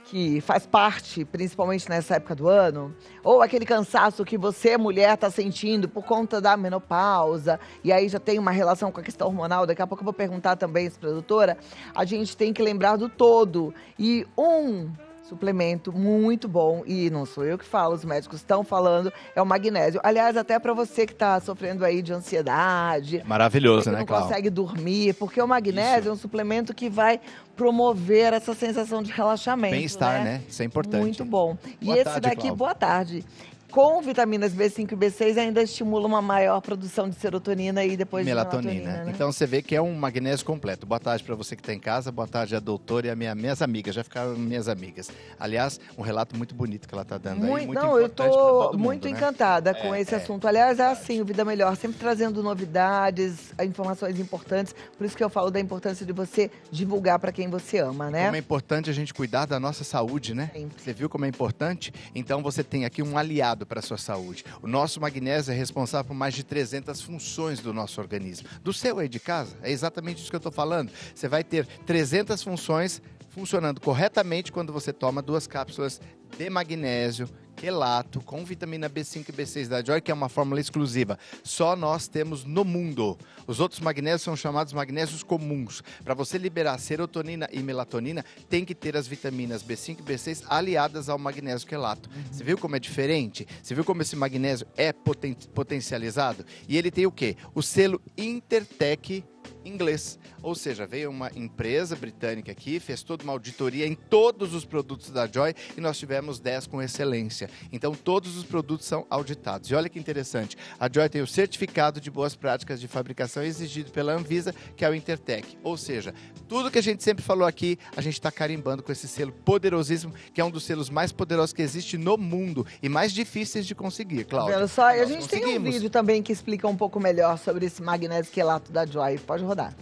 que faz parte, principalmente nessa época do ano, ou aquele cansaço que você, mulher, está sentindo por conta da menopausa, e aí já tem uma relação com a questão hormonal, daqui a pouco eu vou perguntar também isso para a doutora, a gente tem que lembrar do todo. E um suplemento muito bom, e não sou eu que falo, os médicos estão falando, é o magnésio. Aliás, até para você que está sofrendo aí de ansiedade. Maravilhoso, né, não Cláudia? consegue dormir, porque o magnésio é um suplemento que vai promover essa sensação de relaxamento. Bem-estar, né? Isso é importante. Muito bom. E Boa esse tarde, daqui, Cláudia. boa tarde. Com vitaminas B5 e B6 ainda estimula uma maior produção de serotonina e depois de melatonina, né? Então você vê que é um magnésio completo. Boa tarde para você que está em casa, boa tarde a doutora e a minhas amigas, já ficaram minhas amigas. Aliás, um relato muito bonito que ela está dando aí, muito não, eu importante pra todo estou mundo, muito né? encantada com esse assunto. Aliás, é assim, o Vida Melhor, sempre trazendo novidades, informações importantes, por isso que eu falo da importância de você divulgar para quem você ama, né? Como é importante a gente cuidar da nossa saúde, né? Sempre. Você viu como é importante? Então você tem aqui um aliado para a sua saúde. O nosso magnésio é responsável por mais de 300 funções do nosso organismo. Do seu aí de casa, é exatamente isso que eu estou falando. Você vai ter 300 funções funcionando corretamente quando você toma 2 cápsulas de magnésio quelato com vitamina B5 e B6 da Joy, que é uma fórmula exclusiva. Só nós temos no mundo. Os outros magnésios são chamados magnésios comuns. Para você liberar serotonina e melatonina, tem que ter as vitaminas B5 e B6 aliadas ao magnésio quelato. Você viu como é diferente? Você viu como esse magnésio é potencializado? E ele tem o quê? O selo Intertech inglês, ou seja, veio uma empresa britânica aqui, fez toda uma auditoria em todos os produtos da Joy e nós tivemos 10 com excelência. Então todos os produtos são auditados. E olha que interessante, a Joy tem o certificado de boas práticas de fabricação exigido pela Anvisa, que é o Intertech. Ou seja, tudo que a gente sempre falou aqui, a gente está carimbando com esse selo poderosíssimo, que é um dos selos mais poderosos que existe no mundo e mais difíceis de conseguir, Cláudia. Vendo só, e a Nós gente tem um conseguimos. vídeo também que explica um pouco melhor sobre esse magnésio quelato da Joy. Pode rodar.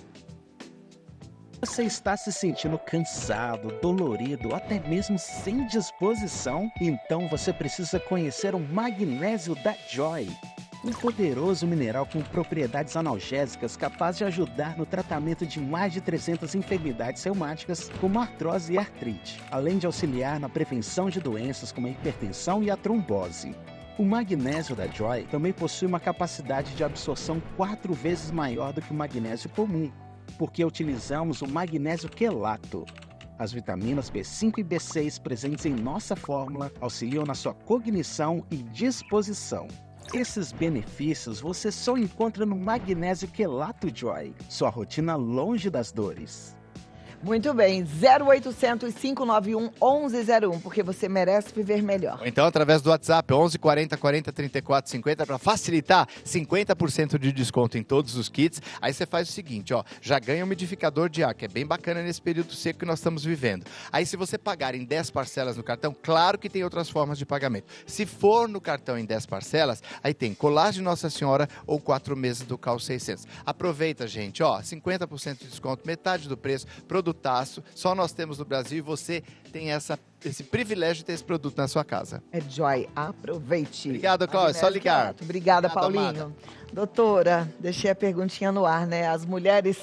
Você está se sentindo cansado, dolorido, até mesmo sem disposição? Então você precisa conhecer o magnésio da Joy. Um poderoso mineral com propriedades analgésicas capaz de ajudar no tratamento de mais de 300 enfermidades reumáticas, como artrose e artrite, além de auxiliar na prevenção de doenças como a hipertensão e a trombose. O magnésio da Joy também possui uma capacidade de absorção 4 vezes maior do que o magnésio comum, porque utilizamos o magnésio quelato. As vitaminas B5 e B6 presentes em nossa fórmula auxiliam na sua cognição e disposição. Esses benefícios você só encontra no magnésio quelato Joy, sua rotina longe das dores. Muito bem, 0800 591 1101, porque você merece viver melhor. Ou então através do WhatsApp, 11 40 40 34 50, para facilitar, 50% de desconto em todos os kits. Aí você faz o seguinte, ó, já ganha um umidificador de ar, que é bem bacana nesse período seco que nós estamos vivendo. Aí se você pagar em 10 parcelas no cartão, claro que tem outras formas de pagamento. Se for no cartão em 10 parcelas, aí tem colar de Nossa Senhora ou 4 meses do Cal 600. Aproveita, gente, ó, 50% de desconto, metade do preço, produtaço, só nós temos no Brasil e você tem esse privilégio de ter esse produto na sua casa. É Joy, aproveite. Obrigado, Cláudia, só ligar. Quelato. Obrigada, Obrigado, Paulinho. amada. Doutora, deixei a perguntinha no ar, né? As mulheres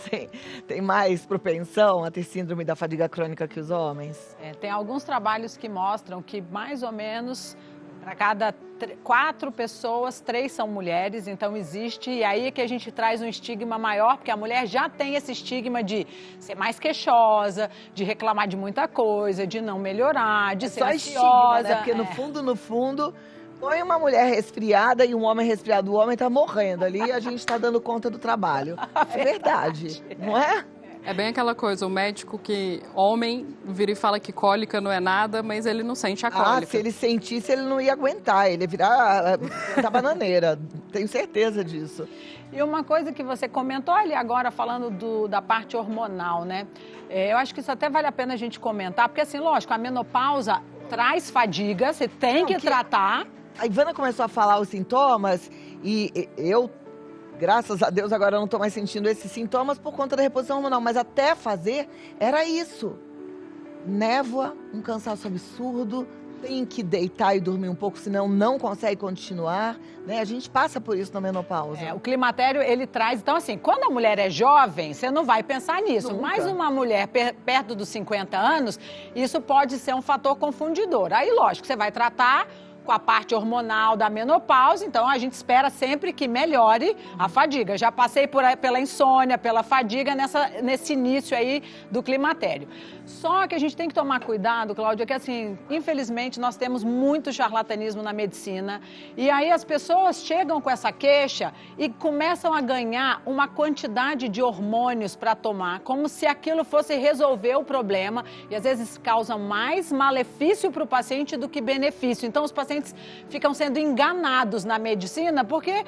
têm mais propensão a ter síndrome da fadiga crônica que os homens? Tem alguns trabalhos que mostram que mais ou menos para cada 4 pessoas, 3 são mulheres, então existe, e aí é que a gente traz um estigma maior, porque a mulher já tem esse estigma de ser mais queixosa, de reclamar de muita coisa, de não melhorar, de ser só ansiosa. estigma, né? Porque no fundo, põe uma mulher resfriada e um homem resfriado, o homem tá morrendo ali e a gente tá dando conta do trabalho. É verdade, não é? É bem aquela coisa, o médico que, homem, vira e fala que cólica não é nada, mas ele não sente a cólica. Se ele sentisse, ele não ia aguentar, ele ia virar bananeira, tenho certeza disso. E uma coisa que você comentou ali agora, falando da parte hormonal, né? Eu acho que isso até vale a pena a gente comentar, porque assim, lógico, a menopausa traz fadiga, você tem que tratar. a Ivana começou a falar os sintomas e eu, graças a Deus, agora não estou mais sentindo esses sintomas por conta da reposição hormonal. Mas até fazer, era isso. Névoa, um cansaço absurdo, tem que deitar e dormir um pouco, senão não consegue continuar, né? A gente passa por isso na menopausa. O climatério, ele traz... Então, assim, quando a mulher é jovem, você não vai pensar nisso. Nunca. Mas uma mulher perto dos 50 anos, isso pode ser um fator confundidor. Aí, lógico, você vai tratar com a parte hormonal da menopausa, então a gente espera sempre que melhore a fadiga. Já passei pela insônia, pela fadiga nesse início aí do climatério. Só que a gente tem que tomar cuidado, Cláudia, que assim, infelizmente nós temos muito charlatanismo na medicina e aí as pessoas chegam com essa queixa e começam a ganhar uma quantidade de hormônios para tomar, como se aquilo fosse resolver o problema e às vezes causa mais malefício para o paciente do que benefício. Então os pacientes ficam sendo enganados na medicina porque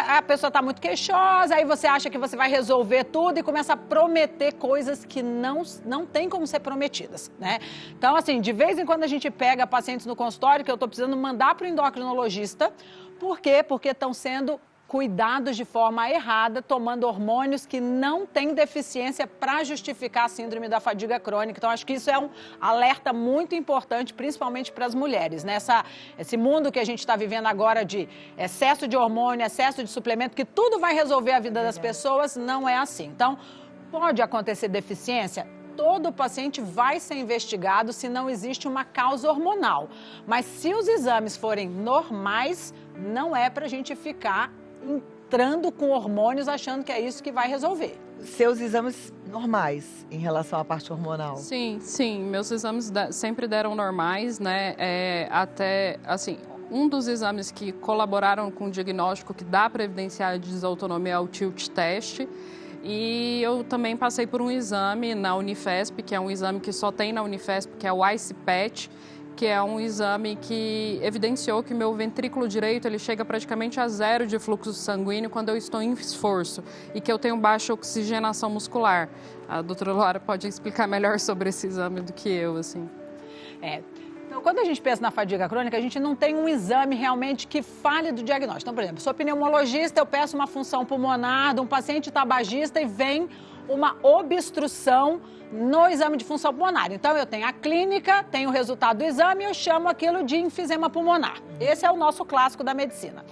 a pessoa está muito queixosa, aí você acha que você vai resolver tudo e começa a prometer coisas que não tem como ser prometidas, né? Então, assim, de vez em quando a gente pega pacientes no consultório que eu estou precisando mandar para o endocrinologista. Por quê? Porque estão sendo cuidados de forma errada, tomando hormônios que não têm deficiência para justificar a síndrome da fadiga crônica. Então, acho que isso é um alerta muito importante, principalmente para as mulheres, né? Esse mundo que a gente está vivendo agora de excesso de hormônio, excesso de suplemento, que tudo vai resolver a vida das pessoas, não é assim. Então, pode acontecer deficiência? Todo paciente vai ser investigado se não existe uma causa hormonal. Mas se os exames forem normais, não é para a gente ficar entrando com hormônios achando que é isso que vai resolver. Seus exames normais em relação à parte hormonal? Sim, meus exames sempre deram normais, né? Até, assim, um dos exames que colaboraram com o diagnóstico que dá para evidenciar a desautonomia é o tilt test. E eu também passei por um exame na Unifesp, que é um exame que só tem na Unifesp, que é o ICE-PET, que é um exame que evidenciou que meu ventrículo direito ele chega praticamente a 0 de fluxo sanguíneo quando eu estou em esforço e que eu tenho baixa oxigenação muscular. A doutora Laura pode explicar melhor sobre esse exame do que eu, assim. Então, quando a gente pensa na fadiga crônica, a gente não tem um exame realmente que fale do diagnóstico. Então, por exemplo, sou pneumologista, eu peço uma função pulmonar de um paciente tabagista e vem uma obstrução no exame de função pulmonar. Então, eu tenho a clínica, tenho o resultado do exame e eu chamo aquilo de enfisema pulmonar. Esse é o nosso clássico da medicina.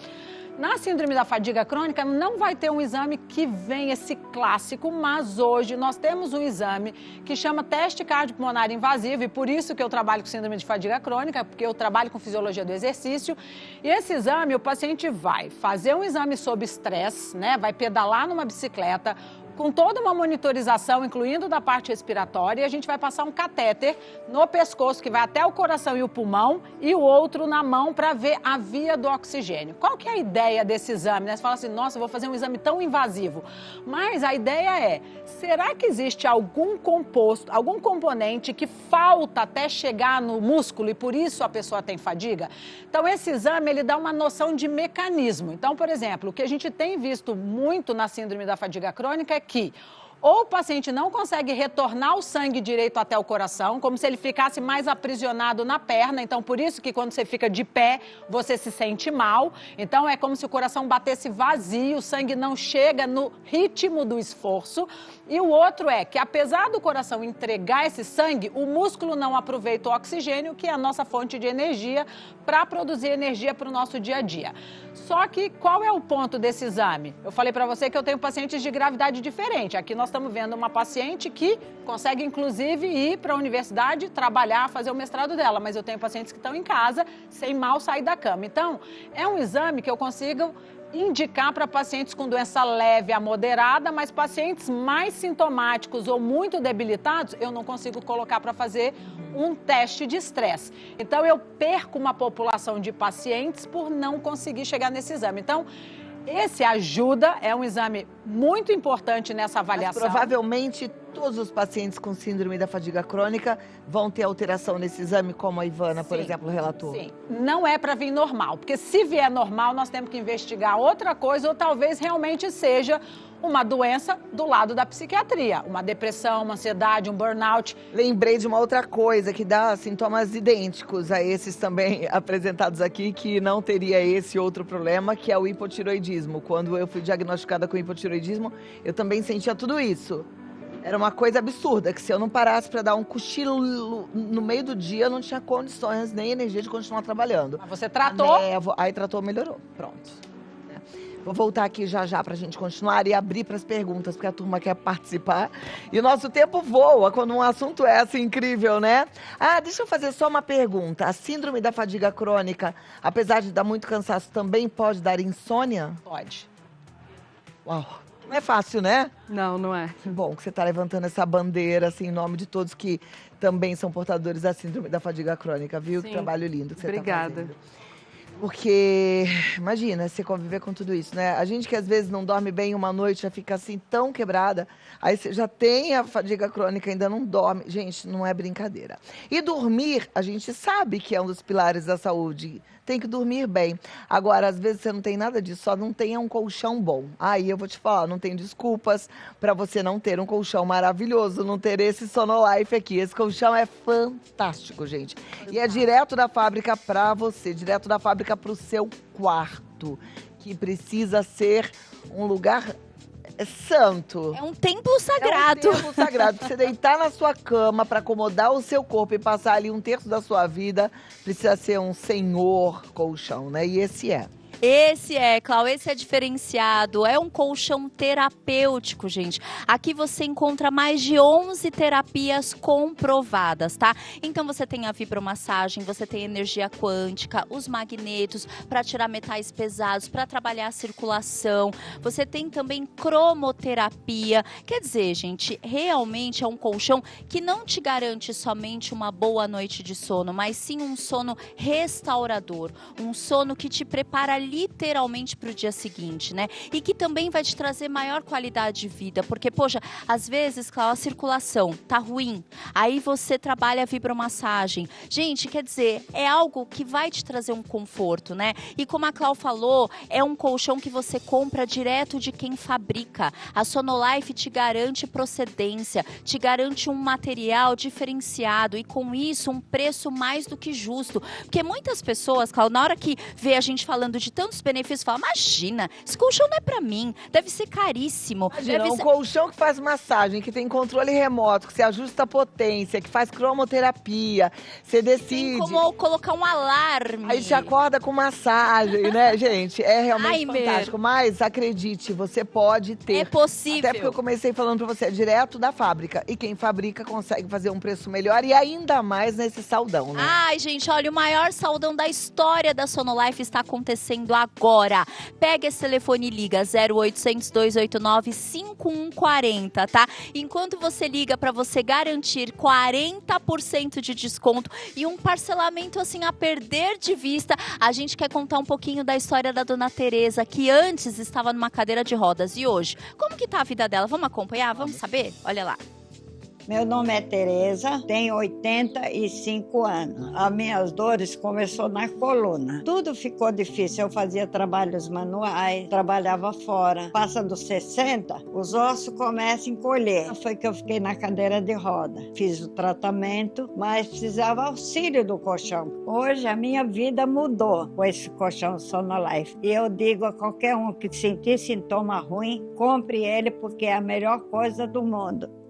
Na síndrome da fadiga crônica, não vai ter um exame que vem esse clássico, mas hoje nós temos um exame que chama teste cardiopulmonar invasivo, e por isso que eu trabalho com síndrome de fadiga crônica, porque eu trabalho com fisiologia do exercício. E esse exame, o paciente vai fazer um exame sob estresse, né? Vai pedalar numa bicicleta, com toda uma monitorização, incluindo da parte respiratória, e a gente vai passar um catéter no pescoço, que vai até o coração e o pulmão, e o outro na mão para ver a via do oxigênio. Qual que é a ideia desse exame? Né? Você fala assim, nossa, eu vou fazer um exame tão invasivo. Mas a ideia é, será que existe algum composto, algum componente que falta até chegar no músculo e por isso a pessoa tem fadiga? Então, esse exame, ele dá uma noção de mecanismo. Então, por exemplo, o que a gente tem visto muito na síndrome da fadiga crônica é que ou o paciente não consegue retornar o sangue direito até o coração, como se ele ficasse mais aprisionado na perna. Então, por isso que quando você fica de pé, você se sente mal. Então, é como se o coração batesse vazio, o sangue não chega no ritmo do esforço. E o outro é que, apesar do coração entregar esse sangue, o músculo não aproveita o oxigênio, que é a nossa fonte de energia, para produzir energia para o nosso dia a dia. Só que, qual é o ponto desse exame? Eu falei para você que eu tenho pacientes de gravidade diferente. Aqui nós estamos vendo uma paciente que consegue, inclusive, ir para a universidade, trabalhar, fazer o mestrado dela. Mas eu tenho pacientes que estão em casa, sem mal sair da cama. Então, é um exame que eu consigo indicar para pacientes com doença leve a moderada, mas pacientes mais sintomáticos ou muito debilitados, eu não consigo colocar para fazer um teste de estresse. Então, eu perco uma população de pacientes por não conseguir chegar nesse exame. Então, esse ajuda, é um exame muito importante nessa avaliação. Mas provavelmente todos os pacientes com síndrome da fadiga crônica vão ter alteração nesse exame, como a Ivana, por exemplo, relatou? Sim, não é para vir normal, porque se vier normal, nós temos que investigar outra coisa ou talvez realmente seja uma doença do lado da psiquiatria, uma depressão, uma ansiedade, um burnout. Lembrei de uma outra coisa que dá sintomas idênticos a esses também apresentados aqui, que não teria esse outro problema, que é o hipotiroidismo. Quando eu fui diagnosticada com hipotiroidismo, eu também sentia tudo isso. Era uma coisa absurda, que se eu não parasse para dar um cochilo no meio do dia, eu não tinha condições nem energia de continuar trabalhando. Mas você tratou? Aí tratou, melhorou. Pronto. Vou voltar aqui já para a gente continuar e abrir para as perguntas, porque a turma quer participar. E o nosso tempo voa quando um assunto é assim incrível, né? Ah, deixa eu fazer só uma pergunta. A síndrome da fadiga crônica, apesar de dar muito cansaço, também pode dar insônia? Pode. Uau, não é fácil, né? Não, não é. Que bom que você está levantando essa bandeira, assim, em nome de todos que também são portadores da síndrome da fadiga crônica, viu? Sim. Que trabalho lindo que você está fazendo. Obrigada. Porque, imagina, você conviver com tudo isso, né? A gente que às vezes não dorme bem uma noite, já fica assim tão quebrada, aí você já tem a fadiga crônica, ainda não dorme. Gente, não é brincadeira. E dormir, a gente sabe que é um dos pilares da saúde. Tem que dormir bem. Agora, às vezes você não tem nada disso, só não tenha um colchão bom. Aí eu vou te falar, não tem desculpas para você não ter um colchão maravilhoso, não ter esse Sonolife aqui. Esse colchão é fantástico, gente. E é direto da fábrica para você, direto da fábrica para o seu quarto, que precisa ser um lugar santo. É um templo sagrado. É um templo sagrado. Pra você deitar na sua cama, para acomodar o seu corpo e passar ali um terço da sua vida, precisa ser um senhor colchão, né? E esse é. Esse é, Clau, esse é diferenciado, é um colchão terapêutico, gente. Aqui você encontra mais de 11 terapias comprovadas, tá? Então você tem a vibromassagem, você tem energia quântica, os magnetos para tirar metais pesados, para trabalhar a circulação. Você tem também cromoterapia. Quer dizer, gente, realmente é um colchão que não te garante somente uma boa noite de sono, mas sim um sono restaurador, um sono que te prepara literalmente para o dia seguinte, né? E que também vai te trazer maior qualidade de vida, porque, poxa, às vezes, Clau, a circulação tá ruim, aí você trabalha a vibromassagem. Gente, quer dizer, é algo que vai te trazer um conforto, né? E como a Clau falou, é um colchão que você compra direto de quem fabrica. A Sonolife te garante procedência, te garante um material diferenciado e, com isso, um preço mais do que justo. Porque muitas pessoas, Clau, na hora que vê a gente falando de tantos benefícios, fala, imagina, esse colchão não é pra mim, deve ser caríssimo. Imagina, um colchão que faz massagem, que tem controle remoto, que você ajusta a potência, que faz cromoterapia, você decide. Tem como colocar um alarme. Aí te acorda com massagem, né, gente? É realmente Ai, fantástico. Mas, acredite, você pode ter. É possível. Até porque eu comecei falando pra você, é direto da fábrica. E quem fabrica consegue fazer um preço melhor e ainda mais nesse saldão, né? Ai, gente, olha, o maior saldão da história da Sonolife está acontecendo agora. Pega esse telefone e liga 0800 289 5140, tá? Enquanto você liga, para você garantir 40% de desconto e um parcelamento assim a perder de vista, a gente quer contar um pouquinho da história da Dona Tereza, que antes estava numa cadeira de rodas e hoje, como que tá a vida dela? Vamos acompanhar? Vamos saber? Olha lá. Meu nome é Tereza, tenho 85 anos. As minhas dores começou na coluna. Tudo ficou difícil. Eu fazia trabalhos manuais, trabalhava fora. Passa dos 60, os ossos começam a encolher. Foi que eu fiquei na cadeira de roda. Fiz o tratamento, mas precisava auxílio do colchão. Hoje a minha vida mudou com esse colchão Sonolife. E eu digo a qualquer um que sentir sintoma ruim, compre ele porque é a melhor coisa do mundo.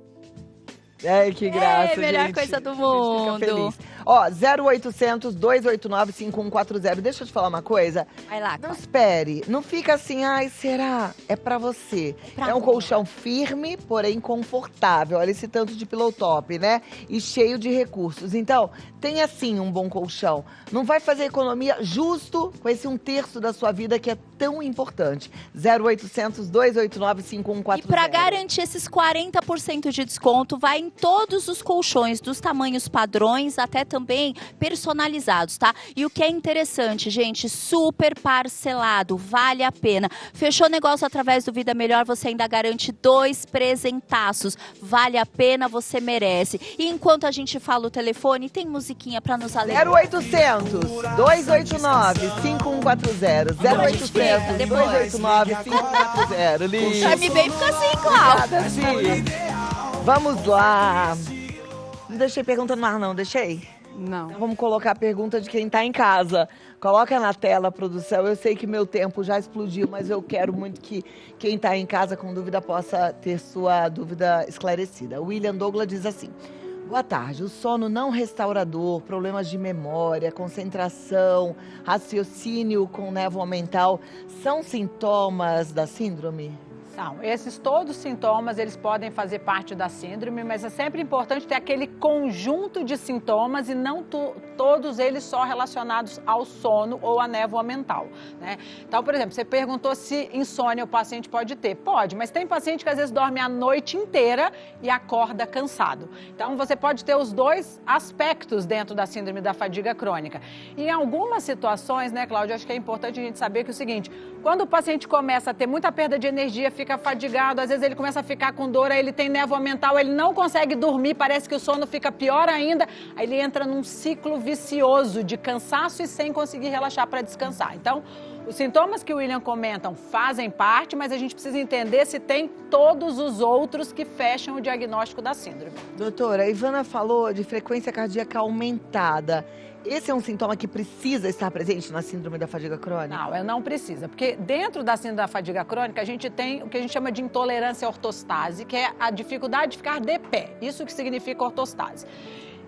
Ai, que graça, melhor gente. coisa do A gente mundo. fica feliz. Ó, 0800 289 5140. Deixa eu te falar uma coisa. Vai lá, Não Clau. espere. Não fica assim, ai, será? É pra você. pra É um agora. colchão firme, porém confortável. Olha esse tanto de pillow top, né? E cheio de recursos. Então, tenha sim um bom colchão. Não vai fazer economia justo com esse um terço da sua vida que é tão importante. 0800 289 5140. E para garantir esses 40% de desconto, vai em todos os colchões, dos tamanhos padrões até também personalizados, tá? E o que é interessante, gente, super parcelado, vale a pena. Fechou negócio através do Vida Melhor, você ainda garante 2 presentaços. Vale a pena, você merece. E enquanto a gente fala o telefone, tem musiquinha para nos alegrar. 0800 289 5140. 0800 289 5140. Lindo. Chame bem, fica assim, Cláudia. Obrigada, Zi. Vamos lá. Não deixei pergunta no ar, não, deixei? Não. Então vamos colocar a pergunta de quem está em casa. Coloca na tela, produção. Eu sei que meu tempo já explodiu, mas eu quero muito que quem está em casa com dúvida possa ter sua dúvida esclarecida. O William Douglas diz assim: boa tarde, o sono não restaurador, problemas de memória, concentração, raciocínio com névoa mental são sintomas da síndrome? São. Esses todos os sintomas, eles podem fazer parte da síndrome, mas é sempre importante ter aquele conjunto de sintomas e não todos eles só relacionados ao sono ou à névoa mental, né? Então, por exemplo, você perguntou se insônia o paciente pode ter. Pode, mas tem paciente que às vezes dorme a noite inteira e acorda cansado. Então, você pode ter os dois aspectos dentro da síndrome da fadiga crônica. E em algumas situações, né, Cláudia, acho que é importante a gente saber que é o seguinte: quando o paciente começa a ter muita perda de energia, fica fadigado, às vezes ele começa a ficar com dor, aí ele tem névoa mental, ele não consegue dormir, parece que o sono fica pior ainda, aí ele entra num ciclo vicioso de cansaço e sem conseguir relaxar para descansar. Então, os sintomas que o William comentam fazem parte, mas a gente precisa entender se tem todos os outros que fecham o diagnóstico da síndrome. Doutora, a Ivana falou de frequência cardíaca aumentada. Esse é um sintoma que precisa estar presente na síndrome da fadiga crônica? Não, não precisa, porque dentro da síndrome da fadiga crônica a gente tem o que a gente chama de intolerância à ortostase, que é a dificuldade de ficar de pé. Isso que significa ortostase.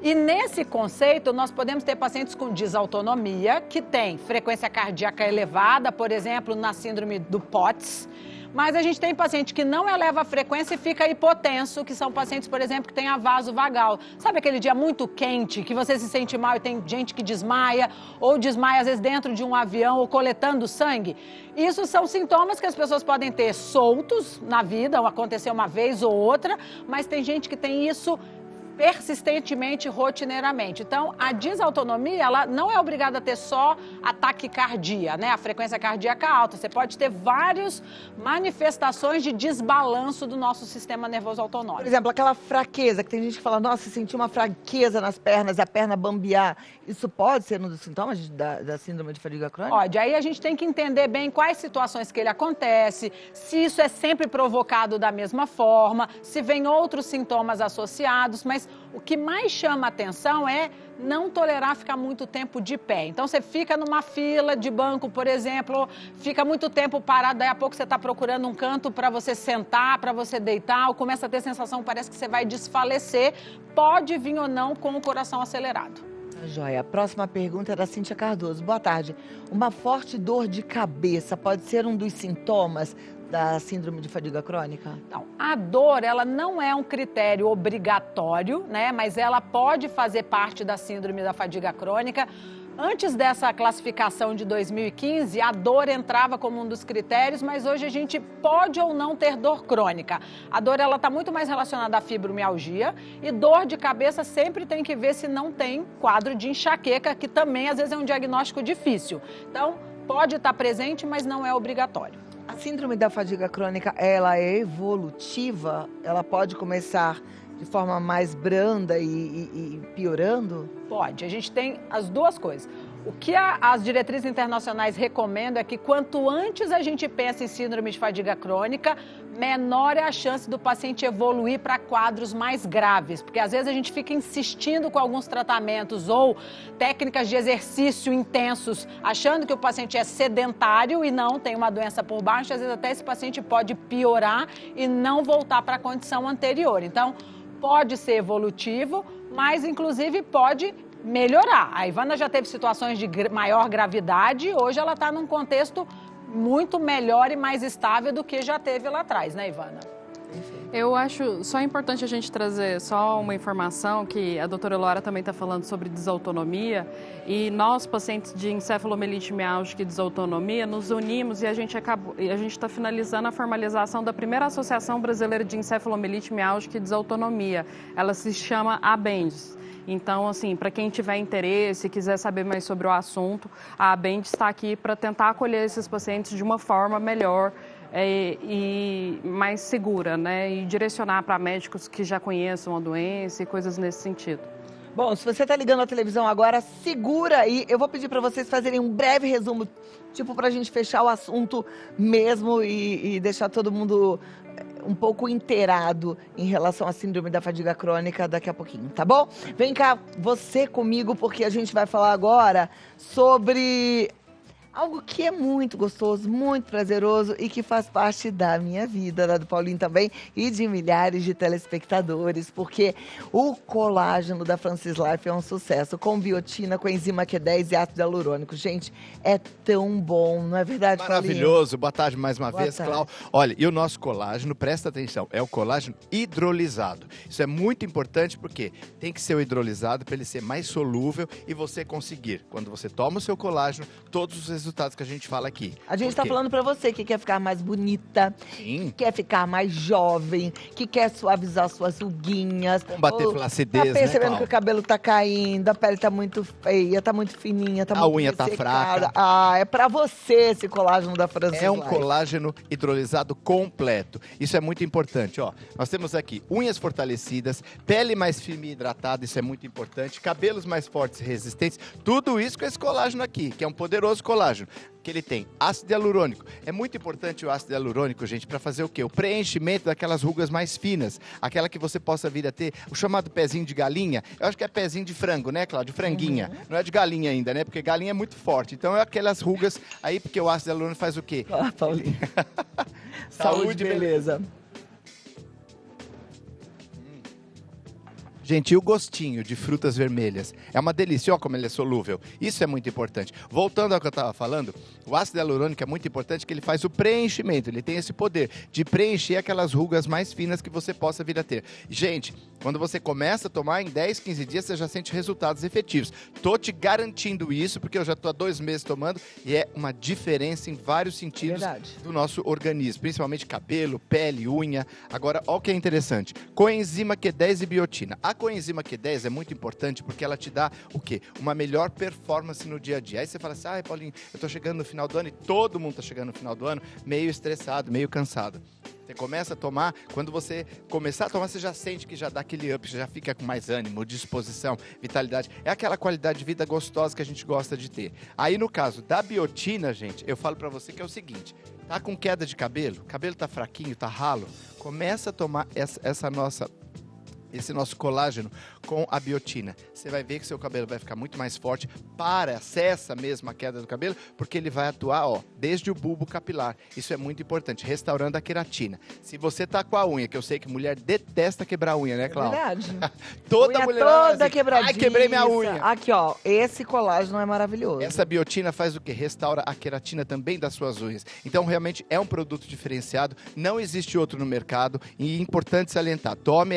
E nesse conceito, nós podemos ter pacientes com desautonomia, que têm frequência cardíaca elevada, por exemplo, na síndrome do POTS. Mas a gente tem paciente que não eleva a frequência e fica hipotenso, que são pacientes, por exemplo, que têm a vasovagal. Sabe aquele dia muito quente, que você se sente mal e tem gente que desmaia, ou desmaia às vezes dentro de um avião ou coletando sangue? Isso são sintomas que as pessoas podem ter soltos na vida, ou acontecer uma vez ou outra, mas tem gente que tem isso persistentemente, rotineiramente. Então, a desautonomia, ela não é obrigada a ter só a taquicardia, né? A frequência cardíaca alta. Você pode ter várias manifestações de desbalanço do nosso sistema nervoso autonômico. Por exemplo, aquela fraqueza, que tem gente que fala, nossa, senti uma fraqueza nas pernas, a perna bambear. Isso pode ser um dos sintomas da síndrome de fadiga crônica? Pode. Aí a gente tem que entender bem quais situações que ele acontece, se isso é sempre provocado da mesma forma, se vem outros sintomas associados, mas o que mais chama a atenção é não tolerar ficar muito tempo de pé. Então, você fica numa fila de banco, por exemplo, fica muito tempo parado, daí a pouco você está procurando um canto para você sentar, para você deitar, ou começa a ter sensação, parece que você vai desfalecer. Pode vir ou não com o coração acelerado. Joia. A próxima pergunta é da Cíntia Cardoso. Boa tarde. Uma forte dor de cabeça pode ser um dos sintomas da síndrome de fadiga crônica? Então, a dor, ela não é um critério obrigatório, né? Mas ela pode fazer parte da síndrome da fadiga crônica. Antes dessa classificação de 2015, a dor entrava como um dos critérios, mas hoje a gente pode ou não ter dor crônica. A dor, ela está muito mais relacionada à fibromialgia, e dor de cabeça sempre tem que ver se não tem quadro de enxaqueca, que também às vezes é um diagnóstico difícil. Então, pode estar presente, mas não é obrigatório. A síndrome da fadiga crônica, ela é evolutiva? Ela pode começar de forma mais branda e piorando? Pode. A gente tem as duas coisas. O que as diretrizes internacionais recomendam é que quanto antes a gente pensa em síndrome de fadiga crônica, menor é a chance do paciente evoluir para quadros mais graves. Porque às vezes a gente fica insistindo com alguns tratamentos ou técnicas de exercício intensos, achando que o paciente é sedentário e não tem uma doença por baixo. Às vezes até esse paciente pode piorar e não voltar para a condição anterior. Então, pode ser evolutivo, mas inclusive pode melhorar. A Ivana já teve situações de maior gravidade, hoje ela está num contexto muito melhor e mais estável do que já teve lá atrás, né, Ivana? Eu acho só importante a gente trazer só uma informação que a doutora Laura também está falando sobre desautonomia e nós, pacientes de encefalomielite miálgica e desautonomia, nos unimos e a gente está finalizando a formalização da primeira Associação Brasileira de Encefalomielite Miálgica e Desautonomia. Ela se chama ABENDES. Então, assim, para quem tiver interesse, quiser saber mais sobre o assunto, a ABENDES está aqui para tentar acolher esses pacientes de uma forma melhor e mais segura, né? E direcionar para médicos que já conheçam a doença e coisas nesse sentido. Bom, se você está ligando a televisão agora, segura aí. Eu vou pedir para vocês fazerem um breve resumo, tipo para a gente fechar o assunto mesmo e deixar todo mundo um pouco inteirado em relação à síndrome da fadiga crônica daqui a pouquinho, tá bom? Vem cá, você comigo, porque a gente vai falar agora sobre algo que é muito gostoso, muito prazeroso e que faz parte da minha vida, da do Paulinho também e de milhares de telespectadores, porque o colágeno da Francis Life é um sucesso, com biotina, com enzima Q10 e ácido hialurônico. Gente, é tão bom, não é verdade, Maravilhoso. Paulinho? Boa tarde mais uma vez, tarde. Clau. Olha, e o nosso colágeno, presta atenção, é o colágeno hidrolisado. Isso é muito importante porque tem que ser o hidrolisado para ele ser mais solúvel e você conseguir, quando você toma o seu colágeno, todos os resultados que a gente fala aqui. A gente está falando para você que quer ficar mais bonita, Sim. que quer ficar mais jovem, que quer suavizar suas ruguinhas. Combater flacidez, tá percebendo né, que Clau? o cabelo tá caindo, a pele tá muito feia, tá muito fininha, tá A muito unha tá ressecada. fraca. Ah, é para você esse colágeno da Francis É um Life. colágeno hidrolisado completo. Isso é muito importante, ó. Nós temos aqui unhas fortalecidas, pele mais firme e hidratada, isso é muito importante, cabelos mais fortes e resistentes, tudo isso com esse colágeno aqui, que é um poderoso colágeno, que ele tem ácido hialurônico. É muito importante o ácido hialurônico, gente, para fazer o quê? O preenchimento daquelas rugas mais finas, aquela que você possa vir a ter, o chamado pezinho de galinha. Eu acho que é pezinho de frango, né, Cláudio? Franguinha. Não é de galinha ainda, né? Porque galinha é muito forte. Então é aquelas rugas aí, porque o ácido hialurônico faz o quê? Ah, Paulinho. Saúde, beleza. Gente, e o gostinho de frutas vermelhas? É uma delícia, olha como ele é solúvel. Isso é muito importante. Voltando ao que eu estava falando, o ácido hialurônico é muito importante que ele faz o preenchimento. Ele tem esse poder de preencher aquelas rugas mais finas que você possa vir a ter. Gente, quando você começa a tomar, em 10, 15 dias, você já sente resultados efetivos. Tô te garantindo isso, porque eu já tô há 2 meses tomando e é uma diferença em vários sentidos do nosso organismo. Principalmente cabelo, pele, unha. Agora, olha o que é interessante. Coenzima Q10 e biotina. A coenzima Q10 é muito importante porque ela te dá o quê? Uma melhor performance no dia a dia. Aí você fala assim, ai, Paulinho, eu tô chegando no final do ano e todo mundo tá chegando no final do ano meio estressado, meio cansado. Você começa a tomar, quando você começar a tomar, você já sente que já dá aquele up, você já fica com mais ânimo, disposição, vitalidade. É aquela qualidade de vida gostosa que a gente gosta de ter. Aí, no caso da biotina, gente, eu falo pra você que é o seguinte, tá com queda de cabelo tá fraquinho, tá ralo, começa a tomar esse nosso colágeno com a biotina. Você vai ver que seu cabelo vai ficar muito mais forte, cessa mesmo a queda do cabelo, porque ele vai atuar, ó, desde o bulbo capilar. Isso é muito importante, restaurando a queratina. Se você tá com a unha, que eu sei que mulher detesta quebrar unha, né, Cláudia? É verdade. Toda unha mulher toda assim, quebradinha. ai, quebrei minha unha. Aqui, ó, esse colágeno é maravilhoso. Essa biotina faz o quê? Restaura a queratina também das suas unhas. Então, realmente, é um produto diferenciado, não existe outro no mercado e é importante salientar. Tome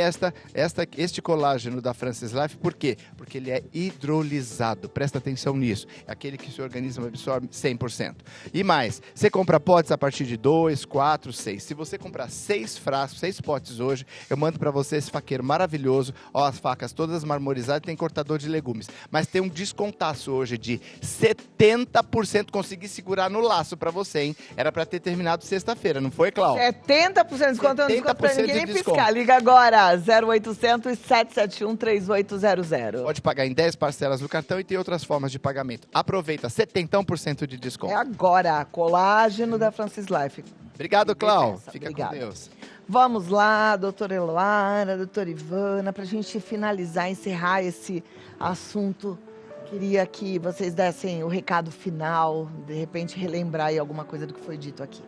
este colágeno da Francis Life, por quê? Porque ele é hidrolisado, presta atenção nisso, é aquele que o seu organismo absorve 100%. E mais, você compra potes a partir de 2, 4, 6. Se você comprar 6 frascos, 6 potes hoje, eu mando pra você esse faqueiro maravilhoso, ó, as facas todas marmorizadas, tem cortador de legumes, mas tem um descontaço hoje de 70%, consegui segurar no laço pra você, hein? Era pra ter terminado sexta-feira, não foi, Cláudio? 70% de desconto, eu não desconto pra 70% ninguém de nem desconto. piscar. Liga agora, 0800 771 3800. Pode pagar em 10 parcelas no cartão e tem outras formas de pagamento. Aproveita, 70% de desconto. É agora, colágeno da Francis Life. Obrigado, Clau. Essa, Fica obrigada. com Deus. Vamos lá, doutora Eloara, doutora Ivana, pra gente finalizar, encerrar esse assunto. Queria que vocês dessem o recado final, de repente relembrar aí alguma coisa do que foi dito aqui.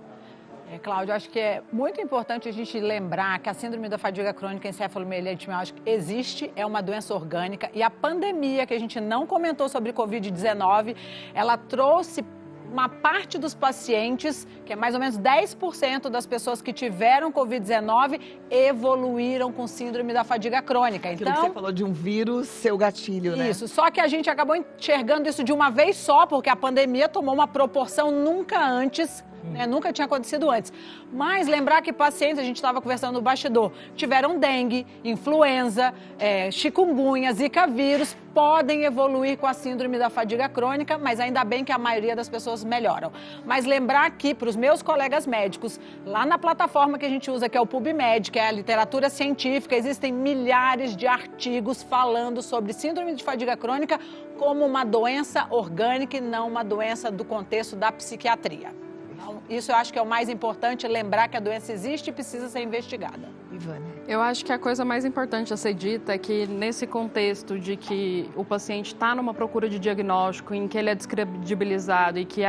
Cláudio, acho que é muito importante a gente lembrar que a síndrome da fadiga crônica encefalomielite miálgica existe, é uma doença orgânica e a pandemia que a gente não comentou sobre Covid-19, ela trouxe uma parte dos pacientes, que é mais ou menos 10% das pessoas que tiveram Covid-19, evoluíram com síndrome da fadiga crônica. Aquilo que você falou de um vírus, seu gatilho, né? Isso, só que a gente acabou enxergando isso de uma vez só, porque a pandemia tomou uma proporção nunca antes, né? Nunca tinha acontecido antes. Mas lembrar que pacientes, a gente estava conversando no bastidor, tiveram dengue, influenza, chikungunya, zika vírus, podem evoluir com a síndrome da fadiga crônica, mas ainda bem que a maioria das pessoas melhoram. Mas lembrar aqui para os meus colegas médicos, lá na plataforma que a gente usa, que é o PubMed, que é a literatura científica, existem milhares de artigos falando sobre síndrome de fadiga crônica como uma doença orgânica e não uma doença do contexto da psiquiatria. Então, isso eu acho que é o mais importante, lembrar que a doença existe e precisa ser investigada. Ivânia. Eu acho que a coisa mais importante a ser dita é que nesse contexto de que o paciente está numa procura de diagnóstico, em que ele é descredibilizado e que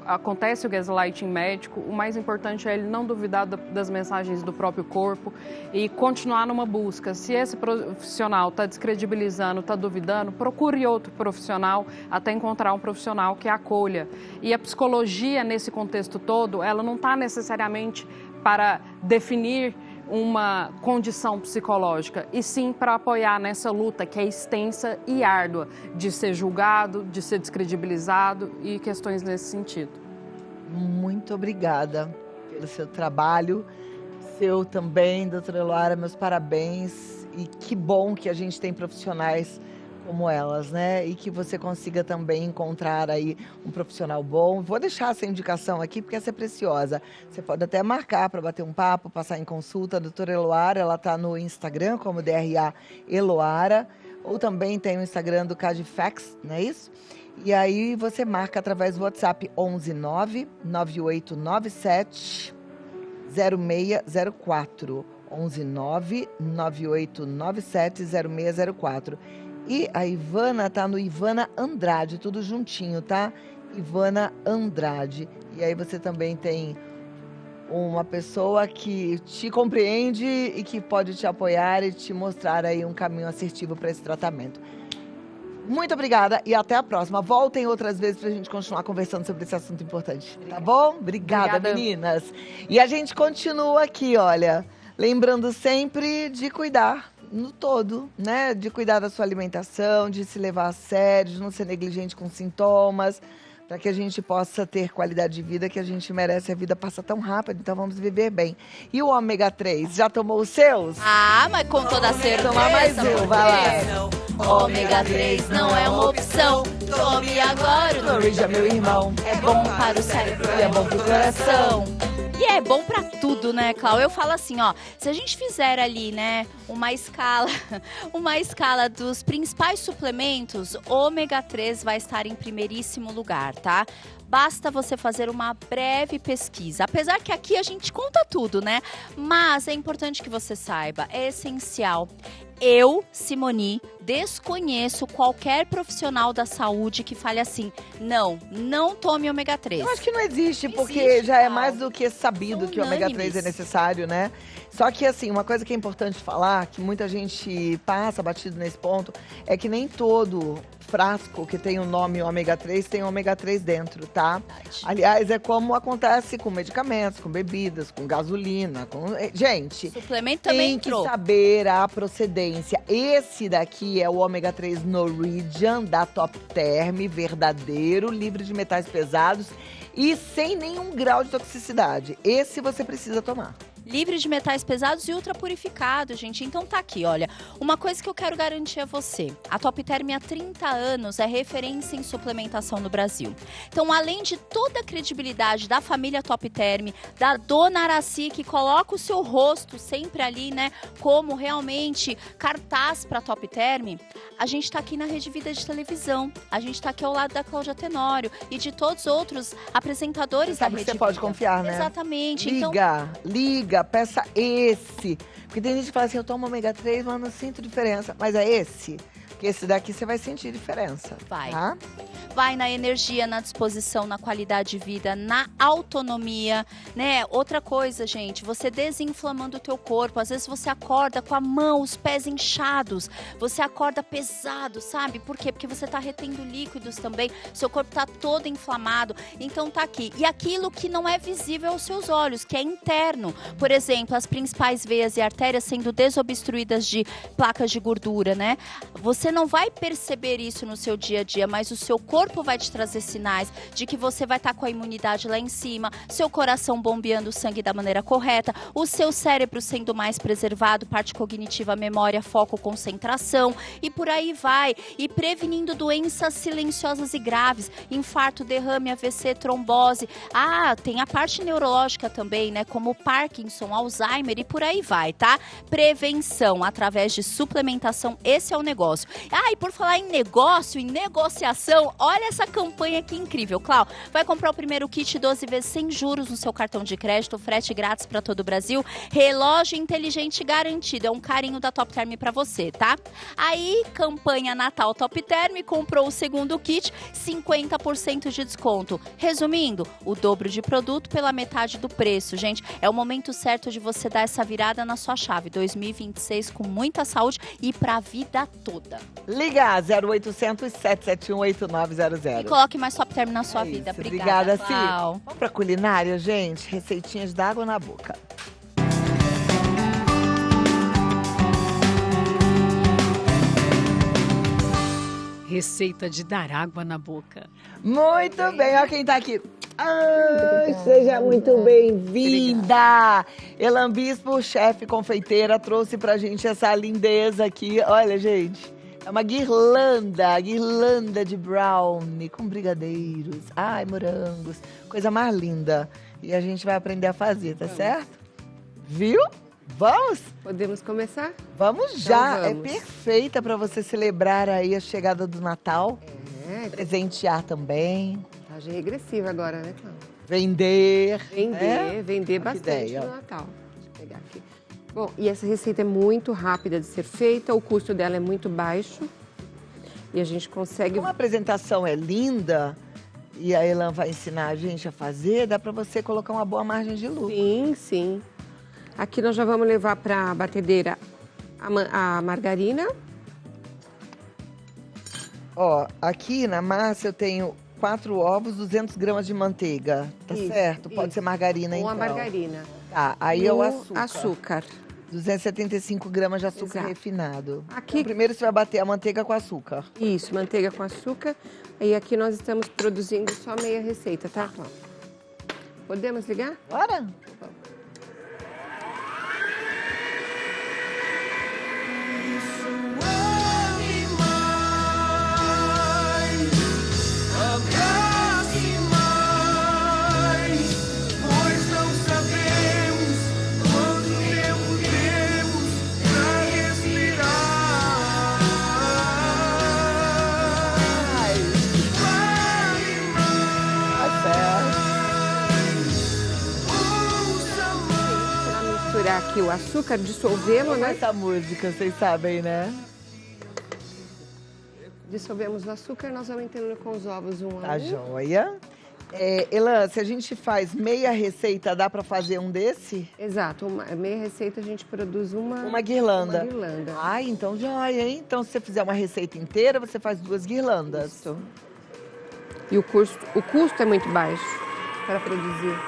acontece o gaslighting médico, o mais importante é ele não duvidar das mensagens do próprio corpo e continuar numa busca. Se esse profissional está descredibilizando, está duvidando, procure outro profissional até encontrar um profissional que acolha. E a psicologia, nesse contexto todo, ela não está necessariamente para definir uma condição psicológica, e sim para apoiar nessa luta que é extensa e árdua de ser julgado, de ser descredibilizado e questões nesse sentido. Muito obrigada pelo seu trabalho, seu também, doutora Eloara, meus parabéns, e que bom que a gente tem profissionais como elas, né? E que você consiga também encontrar aí um profissional bom. Vou deixar essa indicação aqui porque essa é preciosa. Você pode até marcar para bater um papo, passar em consulta. A doutora Eloara, ela está no Instagram como DRA Eloara, ou também tem o Instagram do Cadifax, não é isso? E aí você marca através do WhatsApp 119 9897 0604. 119 9897 0604. E a Ivana tá no Ivana Andrade, tudo juntinho, tá? Ivana Andrade. E aí você também tem uma pessoa que te compreende e que pode te apoiar e te mostrar aí um caminho assertivo para esse tratamento. Muito obrigada e até a próxima. Voltem outras vezes pra gente continuar conversando sobre esse assunto importante, tá bom? Obrigada, meninas. E a gente continua aqui, olha, lembrando sempre de cuidar no todo, né? De cuidar da sua alimentação, de se levar a sério, de não ser negligente com sintomas, para que a gente possa ter qualidade de vida que a gente merece. A vida passa tão rápido, então vamos viver bem. E o ômega 3, já tomou os seus? Ah, mas com toda certeza. Tomar mais um, vai lá. Ômega 3 não é uma opção. Tome agora o Norija, meu irmão. É bom para o cérebro E é bom pro coração. E é bom pra tudo, né, Clau? Eu falo assim, ó, se a gente fizer ali, né, uma escala dos principais suplementos, ômega 3 vai estar em primeiríssimo lugar, tá? Basta você fazer uma breve pesquisa. Apesar que aqui a gente conta tudo, né? Mas é importante que você saiba, é essencial. Eu, Simoni, desconheço qualquer profissional da saúde que fale assim, não tome ômega 3. Eu acho que não existe, porque já é mais do que sabido que o ômega 3 é necessário, né? Só que, assim, uma coisa que é importante falar, que muita gente passa batido nesse ponto, é que nem todo frasco que tem o nome ômega 3 tem ômega 3 dentro, tá? Aliás, é como acontece com medicamentos, com bebidas, com gasolina, com... Gente, suplemento também entrou. Tem que saber a procedência. Esse daqui é o ômega 3 Norwegian, da Top Term, verdadeiro, livre de metais pesados e sem nenhum grau de toxicidade. Esse você precisa tomar. Livre de metais pesados e ultra purificado, gente. Então tá aqui, olha. Uma coisa que eu quero garantir a você. A Top Term há 30 anos é referência em suplementação no Brasil. Então, além de toda a credibilidade da família Top Term, da dona Araci, que coloca o seu rosto sempre ali, né, como realmente cartaz pra Top Term, a gente tá aqui na Rede Vida de televisão. A gente tá aqui ao lado da Cláudia Tenório e de todos os outros apresentadores da Rede Vida. Você pode confiar, né? Exatamente. Liga, peça esse. Porque tem gente que fala assim, eu tomo ômega 3, mas não sinto diferença. Mas é esse. Porque esse daqui você vai sentir diferença. Vai. Tá? vai na energia, na disposição, na qualidade de vida, na autonomia, né? Outra coisa, gente, você desinflamando o teu corpo. Às vezes você acorda com a mão, os pés inchados, você acorda pesado, sabe? Por quê? Porque você tá retendo líquidos também, seu corpo tá todo inflamado. Então tá aqui. E aquilo que não é visível aos seus olhos, que é interno. Por exemplo, as principais veias e artérias sendo desobstruídas de placas de gordura, né? Você não vai perceber isso no seu dia a dia, mas o seu corpo vai te trazer sinais de que você vai estar com a imunidade lá em cima, seu coração bombeando o sangue da maneira correta, o seu cérebro sendo mais preservado, parte cognitiva, memória, foco, concentração e por aí vai. E prevenindo doenças silenciosas e graves, infarto, derrame, AVC, trombose. Ah, tem a parte neurológica também, né? Como Parkinson, Alzheimer e por aí vai, tá? Prevenção através de suplementação, esse é o negócio. Ah, e por falar em negócio, em negociação, olha essa campanha que incrível. Clau, vai comprar o primeiro kit 12 vezes sem juros no seu cartão de crédito, frete grátis para todo o Brasil, relógio inteligente garantido, é um carinho da Top Term para você, tá? Aí, campanha Natal Top Term, comprou o segundo kit, 50% de desconto. Resumindo, o dobro de produto pela metade do preço, gente. É o momento certo de você dar essa virada na sua chave. 2026 com muita saúde e pra vida toda. Liga 0800 771 8900. E coloque mais Top Term na sua vida. Isso, Obrigada, Cid. Clau. Vamos pra culinária, gente? Receitinhas d'água na boca. Receita de dar água na boca. Muito bem, olha quem tá aqui. Seja muito bem-vinda! Elan Bispo, chefe confeiteira, trouxe pra gente essa lindeza aqui. Olha, gente, é uma guirlanda de brownie com brigadeiros, morangos, coisa mais linda. E a gente vai aprender a fazer, tá certo? Viu? Vamos? Podemos começar? Vamos já! Então É vamos. perfeita pra você celebrar aí a chegada do Natal. Presentear também. Contagem regressiva agora, né, Cláudia? Vender. Vender Que bastante ideia. no Natal. Deixa eu pegar aqui. Bom, e essa receita é muito rápida de ser feita, o custo dela é muito baixo. E a gente consegue... Como a apresentação é linda e a Elan vai ensinar a gente a fazer, dá pra você colocar uma boa margem de lucro. Sim, sim. Aqui nós já vamos levar para a batedeira a margarina. Ó, aqui na massa eu tenho 4 ovos, 200 gramas de manteiga, tá Isso, certo? Pode isso. ser margarina, Ou então. a margarina. Tá, aí é o açúcar. Açúcar. 275 gramas de açúcar Exato. refinado. Aqui- Então, primeiro você vai bater a manteiga com açúcar. Isso, manteiga com açúcar. E aqui nós estamos produzindo só meia receita, tá, Cláudia? Podemos ligar? Bora? Pois não sabemos quanto tempo temos pra respirar. Vale Para misturar aqui o açúcar, dissolvemos, Como né? essa música, vocês sabem, né? Dissolvemos o açúcar, nós vamos entrando com os ovos um a Tá um. joia. Elan, se a gente faz meia receita, dá pra fazer um desse? Exato, meia receita a gente produz Uma guirlanda. Uma guirlanda. Ai, então joia, hein? Então, se você fizer uma receita inteira, você faz 2 guirlandas. Isso. E o custo é muito baixo para produzir.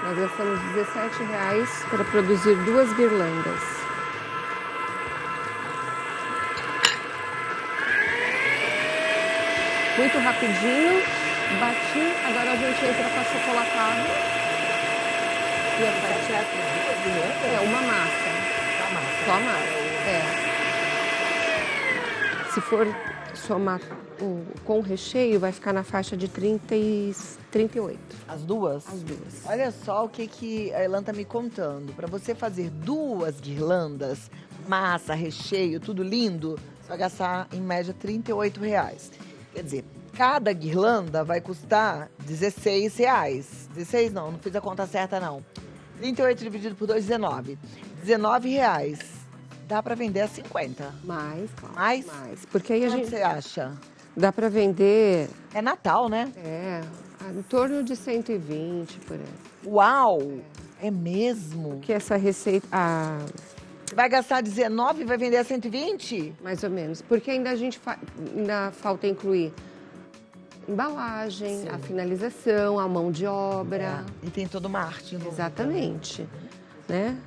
Nós gastamos R$17 para produzir 2 guirlandas. Muito rapidinho, bati, agora a gente entra com achocolatado. E a parte é uma massa. Só massa. Se for somar com o recheio, vai ficar na faixa de 30 e 38. As duas? As duas. Olha só o que a Elan tá me contando. Para você fazer 2 guirlandas, massa, recheio, tudo lindo, você vai gastar em média R$38. Quer dizer, cada guirlanda vai custar R$16. 16 não fiz a conta certa não. 38 dividido por 2, 19. R$19. Dá para vender a 50. Mais, claro. Mais? Mais. Porque aí a Quanto gente... você acha? Dá para vender... É Natal, né? É, em torno de 120 por aí. Uau! É mesmo? Que essa receita... Você vai gastar 19 e vai vender a 120? Mais ou menos. Porque ainda ainda falta incluir embalagem, a finalização, a mão de obra. E tem toda uma arte envolvida. Exatamente. Né?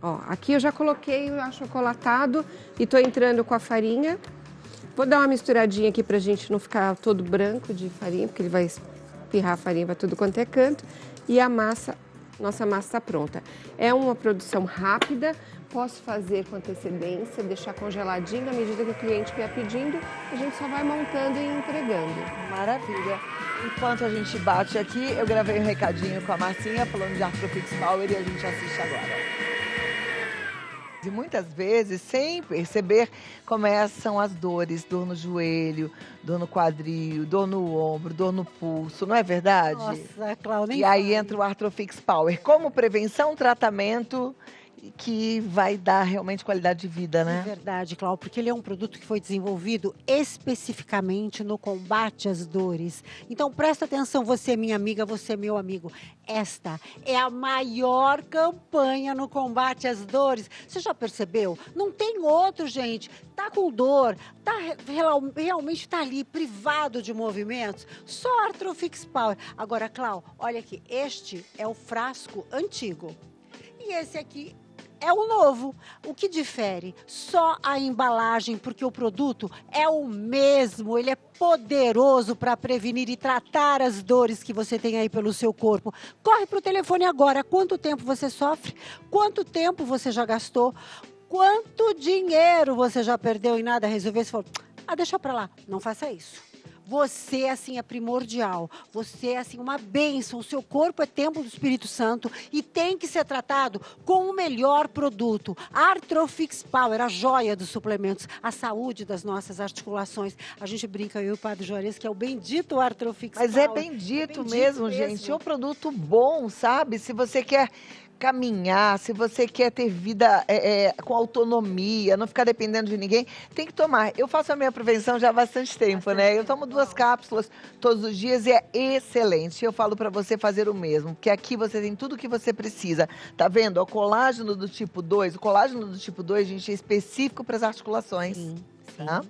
Ó, aqui eu já coloquei o achocolatado e tô entrando com a farinha. Vou dar uma misturadinha aqui pra gente não ficar todo branco de farinha, porque ele vai espirrar a farinha para tudo quanto é canto. E a massa, nossa massa está pronta. É uma produção rápida, posso fazer com antecedência, deixar congeladinho à medida que o cliente vier pedindo, a gente só vai montando e entregando. Maravilha. Enquanto a gente bate aqui, eu gravei um recadinho com a Marcinha falando de Artrofix Power e a gente assiste agora. E muitas vezes, sem perceber, começam as dores, dor no joelho, dor no quadril, dor no ombro, dor no pulso, não é verdade? Nossa, Cláudia. E aí entra o Artrofix Power como prevenção, tratamento que vai dar realmente qualidade de vida, né? É verdade, Cláudia, porque ele é um produto que foi desenvolvido especificamente no combate às dores. Então, presta atenção, você é minha amiga, você é meu amigo. Esta é a maior campanha no combate às dores. Você já percebeu? Não tem outro, gente. Tá com dor, realmente tá ali, privado de movimentos. Só Artrofix Power. Agora, Cláudia, olha aqui, este é o frasco antigo. E esse aqui é o novo. O que difere? Só a embalagem, porque o produto é o mesmo. Ele é poderoso para prevenir e tratar as dores que você tem aí pelo seu corpo. Corre para o telefone agora. Quanto tempo você sofre? Quanto tempo você já gastou? Quanto dinheiro você já perdeu e nada resolveu? Você falou, deixa para lá. Não faça isso. Você, assim, é primordial. Você é, assim, uma bênção. O seu corpo é templo do Espírito Santo e tem que ser tratado com o melhor produto. Artrofix Power, a joia dos suplementos, a saúde das nossas articulações. A gente brinca, eu e o Padre Juarez, que é o bendito Artrofix Power. Mas é bendito mesmo, gente. É um produto bom, sabe? Se você quer caminhar, se você quer ter vida com autonomia, não ficar dependendo de ninguém, tem que tomar. Eu faço a minha prevenção já há bastante tempo, né? Eu tomo 2 cápsulas todos os dias e é excelente. Eu falo pra você fazer o mesmo, porque aqui você tem tudo o que você precisa. Tá vendo? O colágeno do tipo 2, o colágeno do tipo 2, gente, é específico para as articulações. Sim. Tá?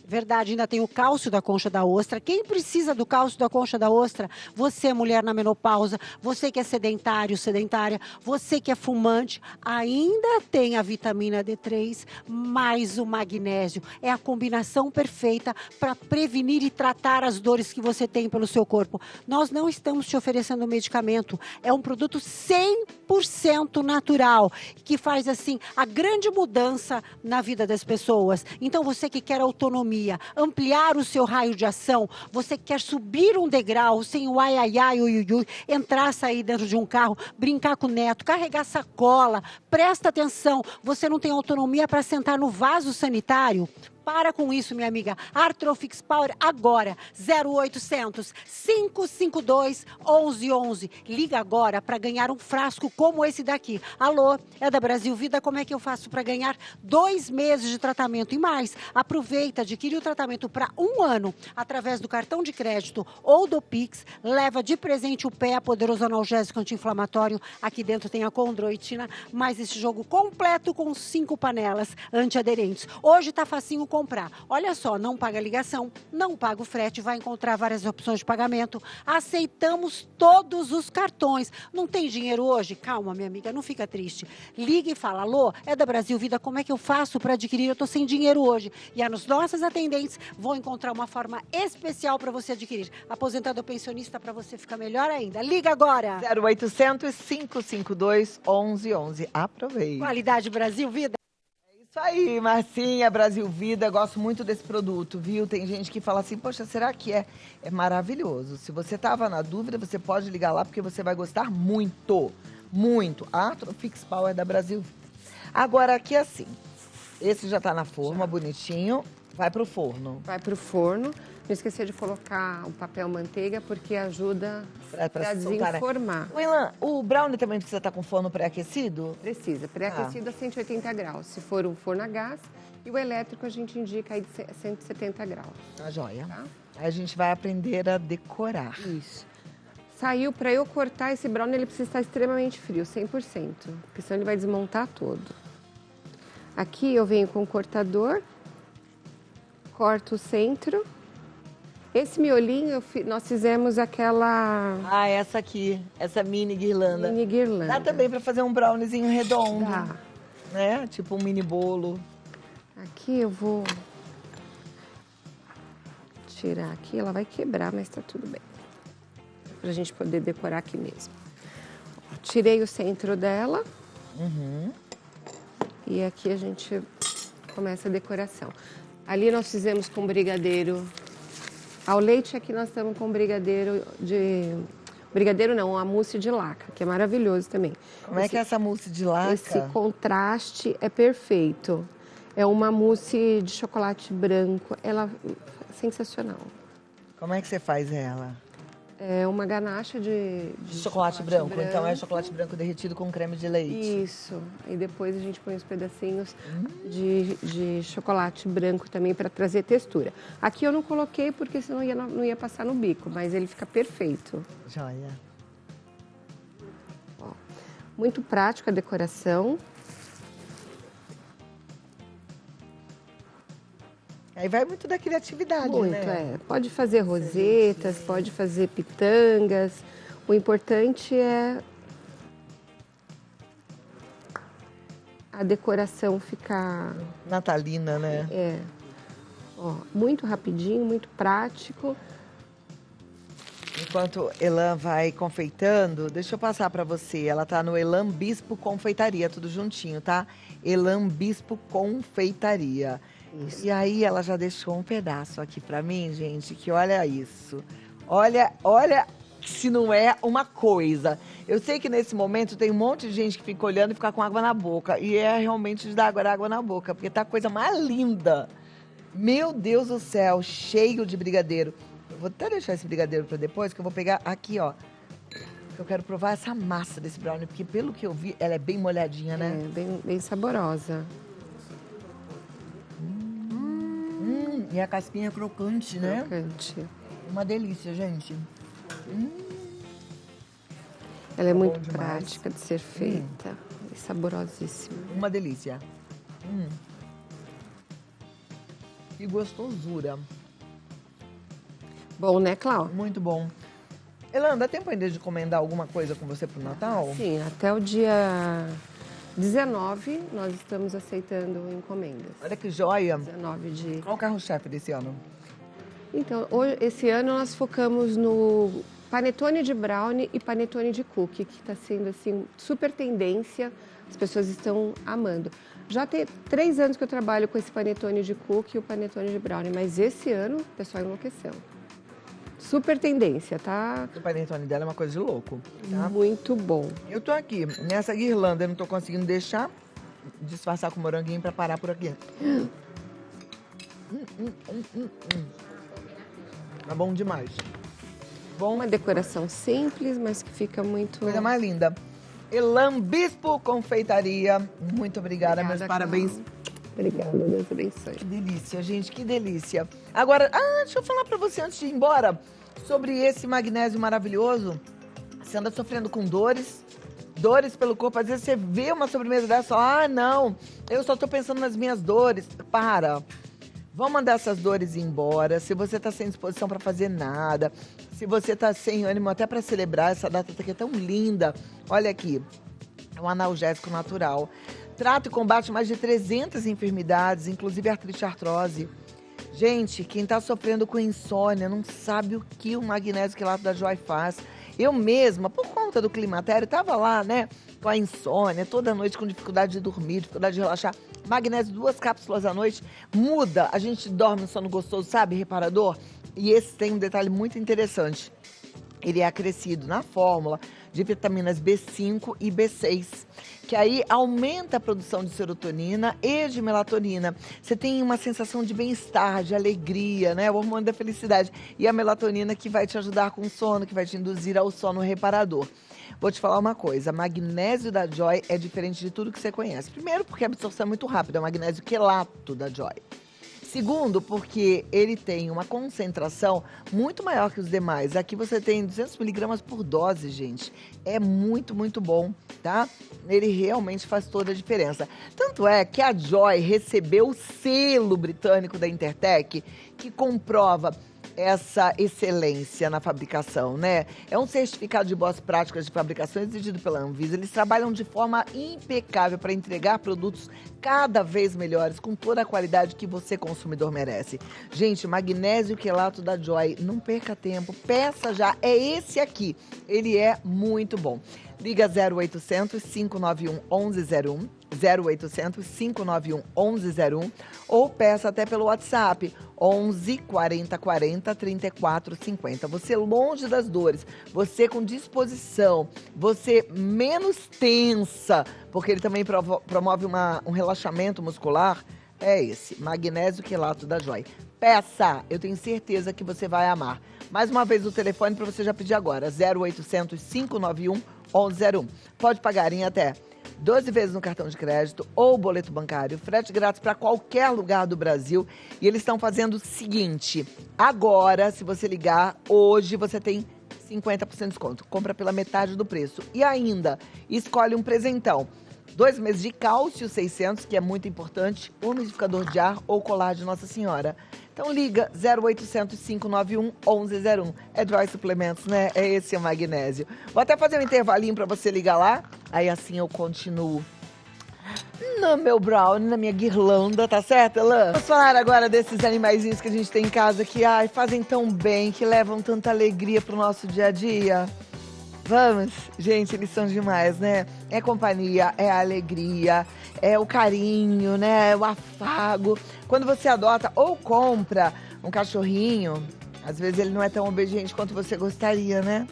Verdade, ainda tem o cálcio da concha da ostra. Quem precisa do cálcio da concha da ostra? Você, mulher na menopausa, você que é sedentário, sedentária, você que é fumante, ainda tem a vitamina D3 mais o magnésio. É a combinação perfeita para prevenir e tratar as dores que você tem pelo seu corpo. Nós não estamos te oferecendo medicamento. É um produto 100% natural, que faz, assim, a grande mudança na vida das pessoas. Então, você que quer autonomia, ampliar o seu raio de ação, você quer subir um degrau sem o ai, ai, ai, ui, ui, ui, entrar, sair dentro de um carro, brincar com o neto, carregar sacola, presta atenção, você não tem autonomia para sentar no vaso sanitário? Para com isso, minha amiga. Artrofix Power agora, 0800 552 1111. Liga agora para ganhar um frasco como esse daqui. Alô, é da Brasil Vida, como é que eu faço para ganhar 2 meses de tratamento e mais? Aproveita, adquire o tratamento para 1 ano através do cartão de crédito ou do Pix. Leva de presente o PEA, poderoso analgésico anti-inflamatório. Aqui dentro tem a condroitina, mais esse jogo completo com 5 panelas antiaderentes. Hoje tá facinho comprar. Olha só, não paga ligação, não paga o frete, vai encontrar várias opções de pagamento. Aceitamos todos os cartões. Não tem dinheiro hoje? Calma, minha amiga, não fica triste. Liga e fala, alô, é da Brasil Vida, como é que eu faço para adquirir? Eu tô sem dinheiro hoje. E as nossas atendentes vão encontrar uma forma especial para você adquirir. Aposentado ou pensionista, para você ficar melhor ainda. Liga agora! 0800 552 1111. Aproveite. Qualidade Brasil Vida. Isso aí, Marcinha, Brasil Vida, gosto muito desse produto, viu? Tem gente que fala assim, poxa, será que é? É maravilhoso. Se você tava na dúvida, você pode ligar lá, porque você vai gostar muito, muito. Artrofix Power da Brasil Vida. Agora, aqui assim, esse já tá na forma, bonitinho, vai pro forno. Vai pro forno. Não esquecer de colocar o papel manteiga, porque ajuda Pra para se soltar, né? desenformar. O Ilan, o brownie também precisa estar com forno pré-aquecido? Precisa, pré-aquecido a 180 graus. Se for um forno a gás, e o elétrico a gente indica aí de 170 graus. Tá joia. Tá? Aí a gente vai aprender a decorar. Isso. Saiu, para eu cortar esse brownie, ele precisa estar extremamente frio, 100%, porque senão ele vai desmontar todo. Aqui eu venho com o cortador, corto o centro. Esse miolinho, nós fizemos aquela... Ah, essa aqui, essa mini guirlanda. Mini guirlanda. Dá também pra fazer um browniezinho redondo. Dá. Né? Tipo um mini bolo. Aqui eu vou tirar aqui, ela vai quebrar, mas tá tudo bem. Pra gente poder decorar aqui mesmo. Tirei o centro dela. E aqui a gente começa a decoração. Ali nós fizemos com brigadeiro ao leite, aqui nós estamos com brigadeiro de... Brigadeiro não, a mousse de laca, que é maravilhoso também. Como é que é essa mousse de laca? Esse contraste é perfeito. É uma mousse de chocolate branco, ela é sensacional. Como é que você faz ela? É uma ganache de Chocolate branco. Então é chocolate branco derretido com creme de leite. Isso. E depois a gente põe os pedacinhos de chocolate branco também para trazer textura. Aqui eu não coloquei porque senão não ia passar no bico, mas ele fica perfeito. Joia. Ó, muito prática a decoração. Aí vai muito da criatividade, Muito, né? Pode fazer rosetas, pode fazer pitangas. O importante é a decoração ficar... Natalina, né? É. Ó, muito rapidinho, muito prático. Enquanto Elan vai confeitando, deixa eu passar para você. Ela tá no Elan Bispo Confeitaria, tudo juntinho, tá? Elan Bispo Confeitaria. Isso. E aí ela já deixou um pedaço aqui para mim, gente, que olha isso. Olha se não é uma coisa. Eu sei que nesse momento tem um monte de gente que fica olhando e fica com água na boca. E é realmente de dar água na boca, porque tá a coisa mais linda. Meu Deus do céu, cheio de brigadeiro. Eu vou até deixar esse brigadeiro para depois, que eu vou pegar aqui, ó. Eu quero provar essa massa desse brownie, porque pelo que eu vi, ela é bem molhadinha, né? É, bem saborosa. E a caspinha crocante, né? Crocante. Uma delícia, gente. Ela é muito prática de ser feita e saborosíssima. Uma delícia. Que gostosura. Bom, né, Cláudia? Muito bom. Elan, dá tempo ainda de encomendar alguma coisa com você pro Natal? Sim, até o dia 19 nós estamos aceitando encomendas. Olha que joia. 19 de... Qual o carro-chefe desse ano? Então, esse ano nós focamos no panetone de brownie e panetone de cookie, que está sendo, assim, super tendência. As pessoas estão amando. Já tem 3 anos que eu trabalho com esse panetone de cookie e o panetone de brownie, mas esse ano o pessoal enlouqueceu. Super tendência, tá? O panetone dela é uma coisa de louco, tá? Muito bom. Eu tô aqui, nessa guirlanda, eu não tô conseguindo deixar disfarçar com moranguinho pra parar por aqui. Tá bom demais. Bom. Uma decoração simples, mas que fica muito... Coisa mais linda. Elan Bispo Confeitaria. Muito obrigada, meus parabéns. Obrigada, Deus abençoe. Que delícia, gente, que delícia. Agora, deixa eu falar pra você antes de ir embora sobre esse magnésio maravilhoso. Você anda sofrendo com dores pelo corpo. Às vezes você vê uma sobremesa dessa, não, eu só tô pensando nas minhas dores. Para. Vamos mandar essas dores embora. Se você tá sem disposição pra fazer nada, se você tá sem ânimo até pra celebrar essa data que é tão linda, olha aqui, é um analgésico natural. Trata e combate mais de 300 enfermidades, inclusive artrite e artrose. Gente, quem está sofrendo com insônia não sabe o que o magnésio quelato da Joy faz. Eu mesma, por conta do climatério, estava lá, né, com a insônia, toda noite com dificuldade de dormir, dificuldade de relaxar. Magnésio, 2 cápsulas à noite, muda, a gente dorme um sono gostoso, sabe, reparador? E esse tem um detalhe muito interessante. ele é acrescido na fórmula de vitaminas B5 e B6, que aí aumenta a produção de serotonina e de melatonina. Você tem uma sensação de bem-estar, de alegria, né? O hormônio da felicidade. E a melatonina que vai te ajudar com o sono, que vai te induzir ao sono reparador. Vou te falar uma coisa, magnésio da Joy é diferente de tudo que você conhece. Primeiro, porque a absorção é muito rápida, é o magnésio quelato da Joy. Segundo, porque ele tem uma concentração muito maior que os demais. Aqui você tem 200 miligramas por dose, gente. É muito, muito bom, tá? Ele realmente faz toda a diferença. Tanto é que a Joy recebeu o selo britânico da Intertech, que comprova essa excelência na fabricação, né? É um certificado de boas práticas de fabricação exigido pela Anvisa. Eles trabalham de forma impecável para entregar produtos cada vez melhores, com toda a qualidade que você, consumidor, merece. Gente, magnésio quelato da Joy, não perca tempo, peça já, é esse aqui. Ele é muito bom. Liga 0800 591 1101, 0800 591 1101, ou peça até pelo WhatsApp 11 40 40 34 50. Você longe das dores, você com disposição, você menos tensa, porque ele também promove um relaxamento muscular. É esse, magnésio quelato da Joy. Peça, eu tenho certeza que você vai amar. Mais uma vez o telefone para você já pedir agora, 0800 591 1101. Pode pagar em até 12 vezes no cartão de crédito ou boleto bancário, frete grátis para qualquer lugar do Brasil. E eles estão fazendo o seguinte, agora, se você ligar, hoje você tem 50% de desconto. Compra pela metade do preço. E ainda, escolhe um presentão. 2 meses de cálcio 600, que é muito importante, umidificador de ar ou colar de Nossa Senhora. Então liga 0800 591 1101. É Joy Suplementos, né? É esse o magnésio. Vou até fazer um intervalinho para você ligar lá. Aí assim eu continuo no meu brownie, na minha guirlanda, tá certo, Elan? Vamos falar agora desses animaizinhos que a gente tem em casa que fazem tão bem, que levam tanta alegria pro nosso dia a dia. Vamos? Gente, eles são demais, né? É companhia, é alegria, é o carinho, né? É o afago. Quando você adota ou compra um cachorrinho, às vezes ele não é tão obediente quanto você gostaria, né?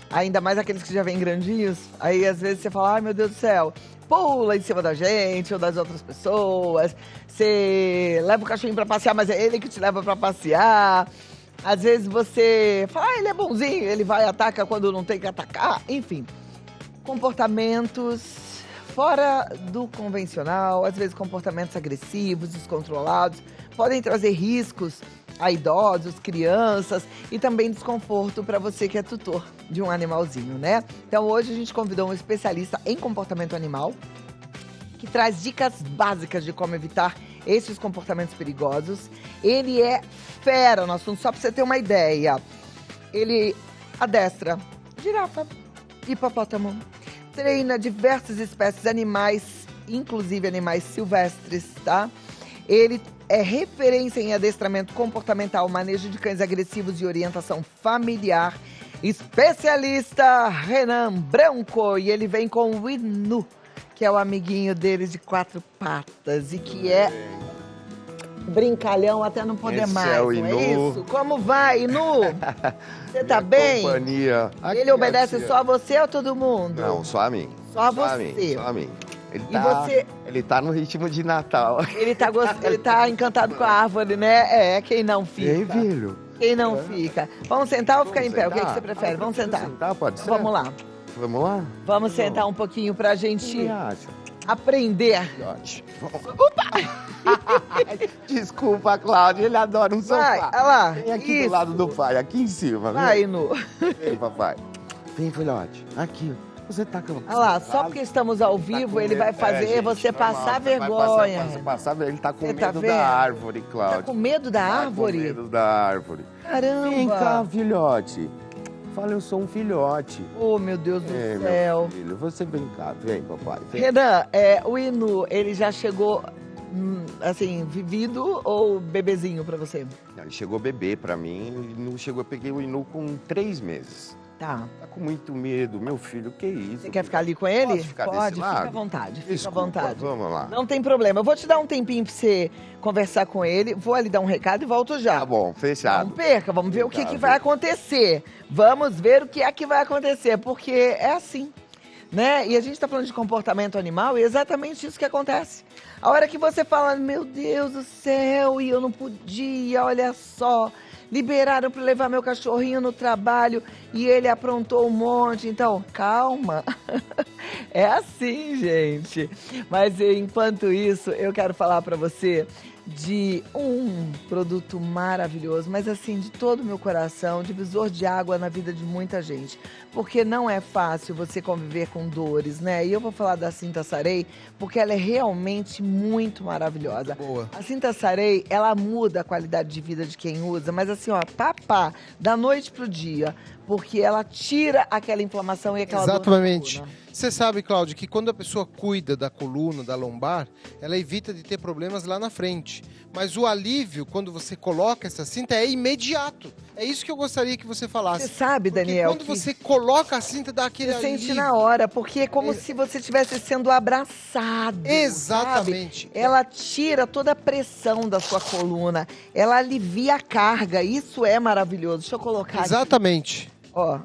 Ainda mais aqueles que já vêm grandinhos. Aí, às vezes, você fala, ai, meu Deus do céu, pula em cima da gente ou das outras pessoas. Você leva o cachorrinho pra passear, mas é ele que te leva pra passear. Às vezes você fala, ele é bonzinho, ele vai e ataca quando não tem que atacar. Enfim, comportamentos fora do convencional, às vezes comportamentos agressivos, descontrolados, podem trazer riscos a idosos, crianças e também desconforto para você que é tutor de um animalzinho, né? Então hoje a gente convidou um especialista em comportamento animal, que traz dicas básicas de como evitar esses comportamentos perigosos. Ele é fera no assunto, só pra você ter uma ideia. Ele adestra girafa, hipopótamo, treina diversas espécies de animais, inclusive animais silvestres, tá? Ele é referência em adestramento comportamental, manejo de cães agressivos e orientação familiar. Especialista Renan Branco, e ele vem com o Inu, que é o amiguinho deles de 4 patas e que é brincalhão até não poder Esse mais, é o não Inu. é isso? Como vai, Inu? Você tá bem? Companhia. Ele obedece só a você ou todo mundo? Não, só a mim. Só a você. Só a mim. Ele E tá, você- ele tá no ritmo de Natal. Ele tá encantado com a árvore, né? É, quem não fica? Ei, filho. Quem não fica? Vamos sentar ou ficar em pé? O que que você prefere? Vamos sentar. Sentar, pode ser? Vamos lá. Vamos lá? Vamos sentar um pouquinho pra gente Me acha. aprender. Desculpa, Cláudia, ele adora um sofá. Vai, olha lá. Vem aqui Isso. do lado do pai, aqui em cima. Vai, vem. Inu. Vem, papai. Vem, filhote. Aqui. Você tá com... Olha lá, só porque estamos ao vivo, ele vai fazer você passar vergonha. Passar, ele tá com Você tá medo vendo? da árvore, Cláudia. Tá com medo da árvore? Com medo da árvore. Caramba! Vem cá, filhote. Fala, eu sou um filhote. Oh, meu Deus do É, céu. meu filho, você vem cá. Vem, papai. Vem. Renan, o Inu, ele já chegou, assim, vivido ou bebezinho pra você? Ele chegou bebê pra mim. Não chegou, eu peguei o Inu com 3 meses. Tá. Tá com muito medo, meu filho, que isso? Você quer ficar ali com ele? Posso ficar Pode, desse lado? fica à vontade, fica Desculpa, à vontade. vamos lá. Não tem problema. Eu vou te dar um tempinho pra você conversar com ele. Vou ali dar um recado e volto já. Tá bom, fechado. Não perca, vamos ver o que Fechado. vai acontecer. Vamos ver o que é que vai acontecer, porque é assim, né? E a gente tá falando de comportamento animal e é exatamente isso que acontece. A hora que você fala, meu Deus do céu, e eu não podia, olha só, liberaram para levar meu cachorrinho no trabalho e ele aprontou um monte. Então, calma. É assim, gente. Mas enquanto isso, eu quero falar para você de um produto maravilhoso, mas assim, de todo o meu coração, divisor de água na vida de muita gente. Porque não é fácil você conviver com dores, né? E eu vou falar da Cinta Sarei, porque ela é realmente muito maravilhosa. Boa. A Cinta Sarei, ela muda a qualidade de vida de quem usa, mas assim, ó, papá, da noite pro dia, porque ela tira aquela inflamação e aquela dor na Exatamente. coluna. Você sabe, Cláudio, que quando a pessoa cuida da coluna, da lombar, ela evita de ter problemas lá na frente. Mas o alívio, quando você coloca essa cinta, é imediato. É isso que eu gostaria que você falasse. Você sabe, Daniel, quando você coloca a cinta, dá aquele Você sente alívio. na hora, porque é como se você estivesse sendo abraçado. Exatamente. Sabe? Ela tira toda a pressão da sua coluna. Ela alivia a carga. Isso é maravilhoso. Deixa eu colocar Exatamente. aqui. Ó.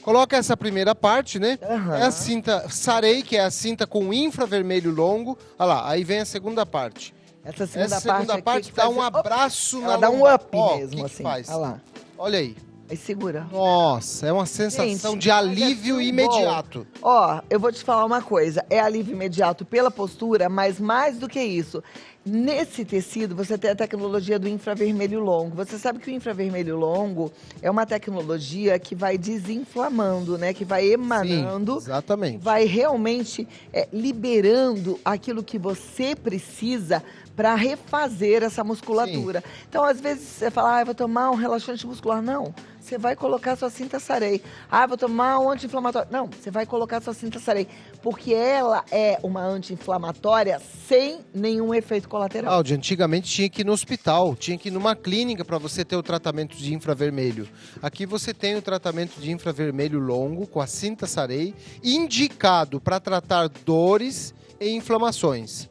Coloca essa primeira parte, né? Aham. É a cinta Sarei, que é a cinta com infravermelho longo. Olha lá, aí vem a segunda parte. Essa segunda Essa parte aqui dá que um faz- abraço Ela na dá um lombar. up Ó, mesmo, que assim. faz? Olha lá. Olha aí. Aí segura. Nossa, é uma sensação Gente, de alívio olha que imediato. bom. Ó, eu vou te falar uma coisa. É alívio imediato pela postura, mas mais do que isso. Nesse tecido, você tem a tecnologia do infravermelho longo. Você sabe que o infravermelho longo é uma tecnologia que vai desinflamando, né? Que vai emanando. Sim, exatamente. Vai realmente liberando aquilo que você precisa para refazer essa musculatura. Então, às vezes, você fala, eu vou tomar um relaxante muscular. Não, você vai colocar sua Cinta Sarei. Vou tomar um anti-inflamatório. Não, você vai colocar sua Cinta Sarei. Porque ela é uma anti-inflamatória sem nenhum efeito colateral. Cláudia, antigamente tinha que ir no hospital, tinha que ir numa clínica para você ter o tratamento de infravermelho. Aqui você tem o tratamento de infravermelho longo com a Cinta Sarei, indicado para tratar dores e inflamações.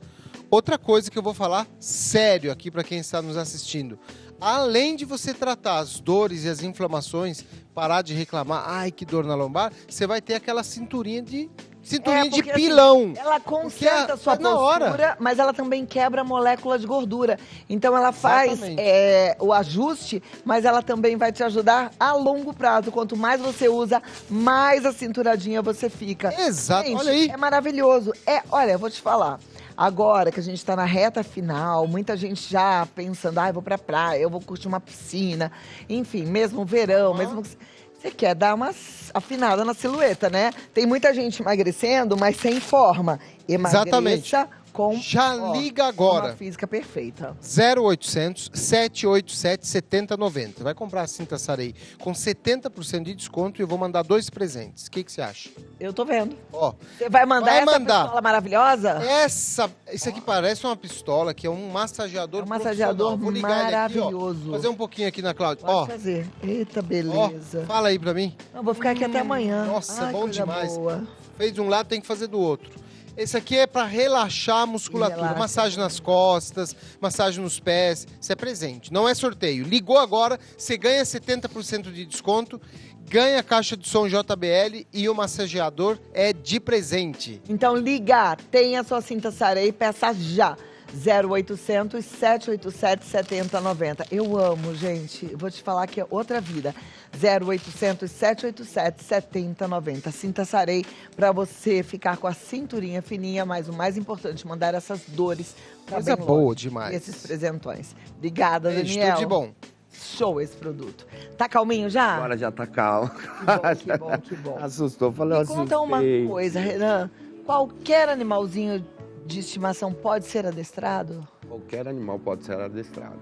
Outra coisa que eu vou falar sério aqui para quem está nos assistindo. Além de você tratar as dores e as inflamações, parar de reclamar, ai que dor na lombar, você vai ter aquela cinturinha de porque, pilão. assim, ela conserta a sua é na hora. postura, mas ela também quebra a molécula de gordura. Então ela faz Exatamente. o ajuste, mas ela também vai te ajudar a longo prazo. Quanto mais você usa, mais acinturadinha você fica. Exato, Gente, olha aí. É maravilhoso. Olha, eu vou te falar. Agora que a gente está na reta final, muita gente já pensando, eu vou pra praia, eu vou curtir uma piscina. Enfim, mesmo verão, mesmo que você quer dar uma afinada na silhueta, né? Tem muita gente emagrecendo, mas sem forma. Exatamente. Com Já liga agora. uma física perfeita. 0800 787 7090. Vai comprar a Cinta Sarei com 70% de desconto e eu vou mandar 2 presentes. O que você acha? Eu tô vendo. Ó, Você vai mandar vai essa mandar. pistola maravilhosa? Isso aqui parece uma pistola, que é um massageador massageador profissional. Vou ligar ele aqui, ó. maravilhoso. Fazer um pouquinho aqui na Cláudia. Pode Ó, fazer. Eita, ó, beleza. fala aí pra mim. Eu vou ficar aqui até amanhã. Nossa, Ai, bom coisa demais. boa. Fez de um lado, tem que fazer do outro. Esse aqui é para relaxar a musculatura. Relaxa. Massagem nas costas, massagem nos pés. Isso é presente, não é sorteio. Ligou agora, você ganha 70% de desconto, ganha a caixa de som JBL e o massageador é de presente. Então liga, tem a sua Cinta Sarei, peça já. 0800 787 7090. Eu amo, gente. Vou te falar que é outra vida. 0800 787 7090. Cinta Sarei para você ficar com a cinturinha fininha, mas o mais importante, mandar essas dores pra Coisa bem boa longe. demais. E esses presentões. Obrigada, Beijo, Daniel. tudo de bom. Show esse produto. Tá calminho já? Agora já tá calmo. Que bom, que bom. Assustou, falei, Me conta uma coisa, Renan. Qualquer animalzinho de estimação pode ser adestrado? Qualquer animal pode ser adestrado.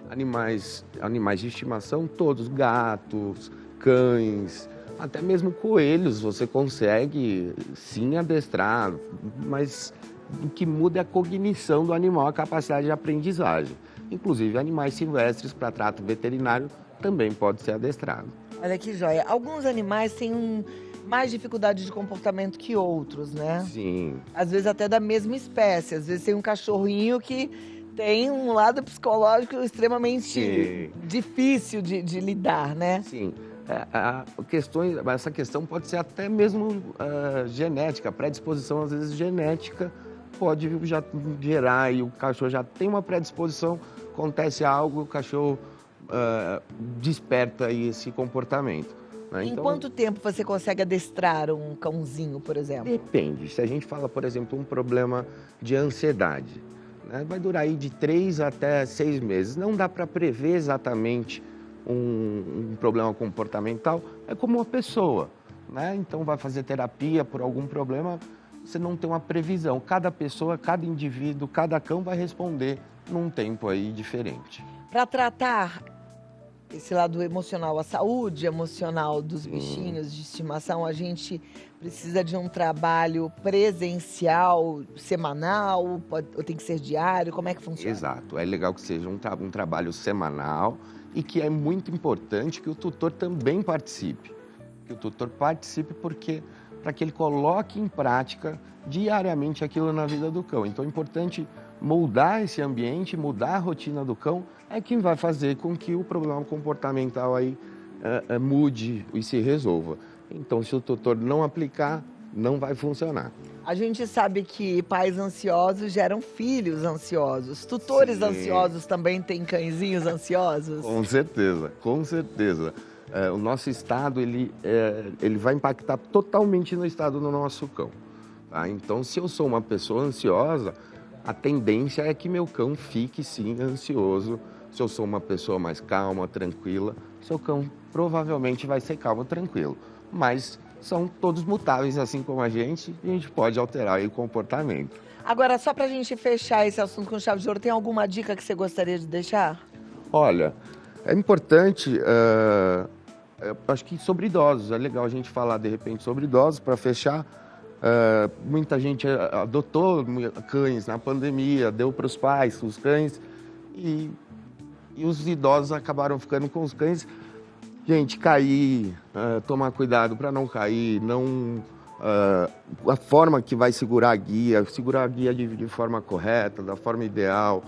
Animais de estimação, todos, gatos, cães, até mesmo coelhos, você consegue sim adestrar, mas o que muda é a cognição do animal, a capacidade de aprendizagem. Inclusive, animais silvestres para trato veterinário também pode ser adestrado. Olha que joia. Alguns animais têm mais dificuldade de comportamento que outros, né? Sim. Às vezes até da mesma espécie. Às vezes tem um cachorrinho que tem um lado psicológico extremamente difícil de lidar, né? Sim. Essa questão pode ser até mesmo genética. A predisposição, às vezes, genética pode já gerar e o cachorro já tem uma predisposição, acontece algo, o cachorro desperta aí esse comportamento. Né? Em Então, quanto tempo você consegue adestrar um cãozinho, por exemplo? depende. Se a gente fala, por exemplo, um problema de ansiedade, né? Vai durar aí de 3 até 6 meses. Não dá para prever exatamente um problema comportamental. É como uma pessoa, né? Então vai fazer terapia por algum problema, você não tem uma previsão. Cada pessoa, cada indivíduo, cada cão vai responder num tempo aí diferente. Para tratar esse lado emocional, a saúde emocional dos bichinhos de estimação, a gente precisa de um trabalho presencial, semanal, ou tem que ser diário? Como é que funciona? Exato. É legal que seja um trabalho semanal e que é muito importante que o tutor também participe. Que o tutor participe para que ele coloque em prática diariamente aquilo na vida do cão. Então é importante moldar esse ambiente, mudar a rotina do cão, é quem vai fazer com que o problema comportamental aí mude e se resolva. Então, se o tutor não aplicar, não vai funcionar. A gente sabe que pais ansiosos geram filhos ansiosos. Tutores ansiosos também têm cãezinhos ansiosos? Com certeza, com certeza. O nosso estado, ele vai impactar totalmente no estado do nosso cão. Tá? Então, se eu sou uma pessoa ansiosa, a tendência é que meu cão fique, sim, ansioso. Se eu sou uma pessoa mais calma, tranquila, seu cão provavelmente vai ser calmo, tranquilo. Mas são todos mutáveis, assim como a gente pode alterar aí o comportamento. Agora, só pra gente fechar esse assunto com chave de ouro, tem alguma dica que você gostaria de deixar? Olha, é importante, acho que sobre idosos, é legal a gente falar de repente sobre idosos para fechar. Muita gente adotou cães na pandemia, deu para os pais os cães e os idosos acabaram ficando com os cães. Gente, cair, tomar cuidado para não cair, a forma que vai segurar a guia de forma correta, da forma ideal.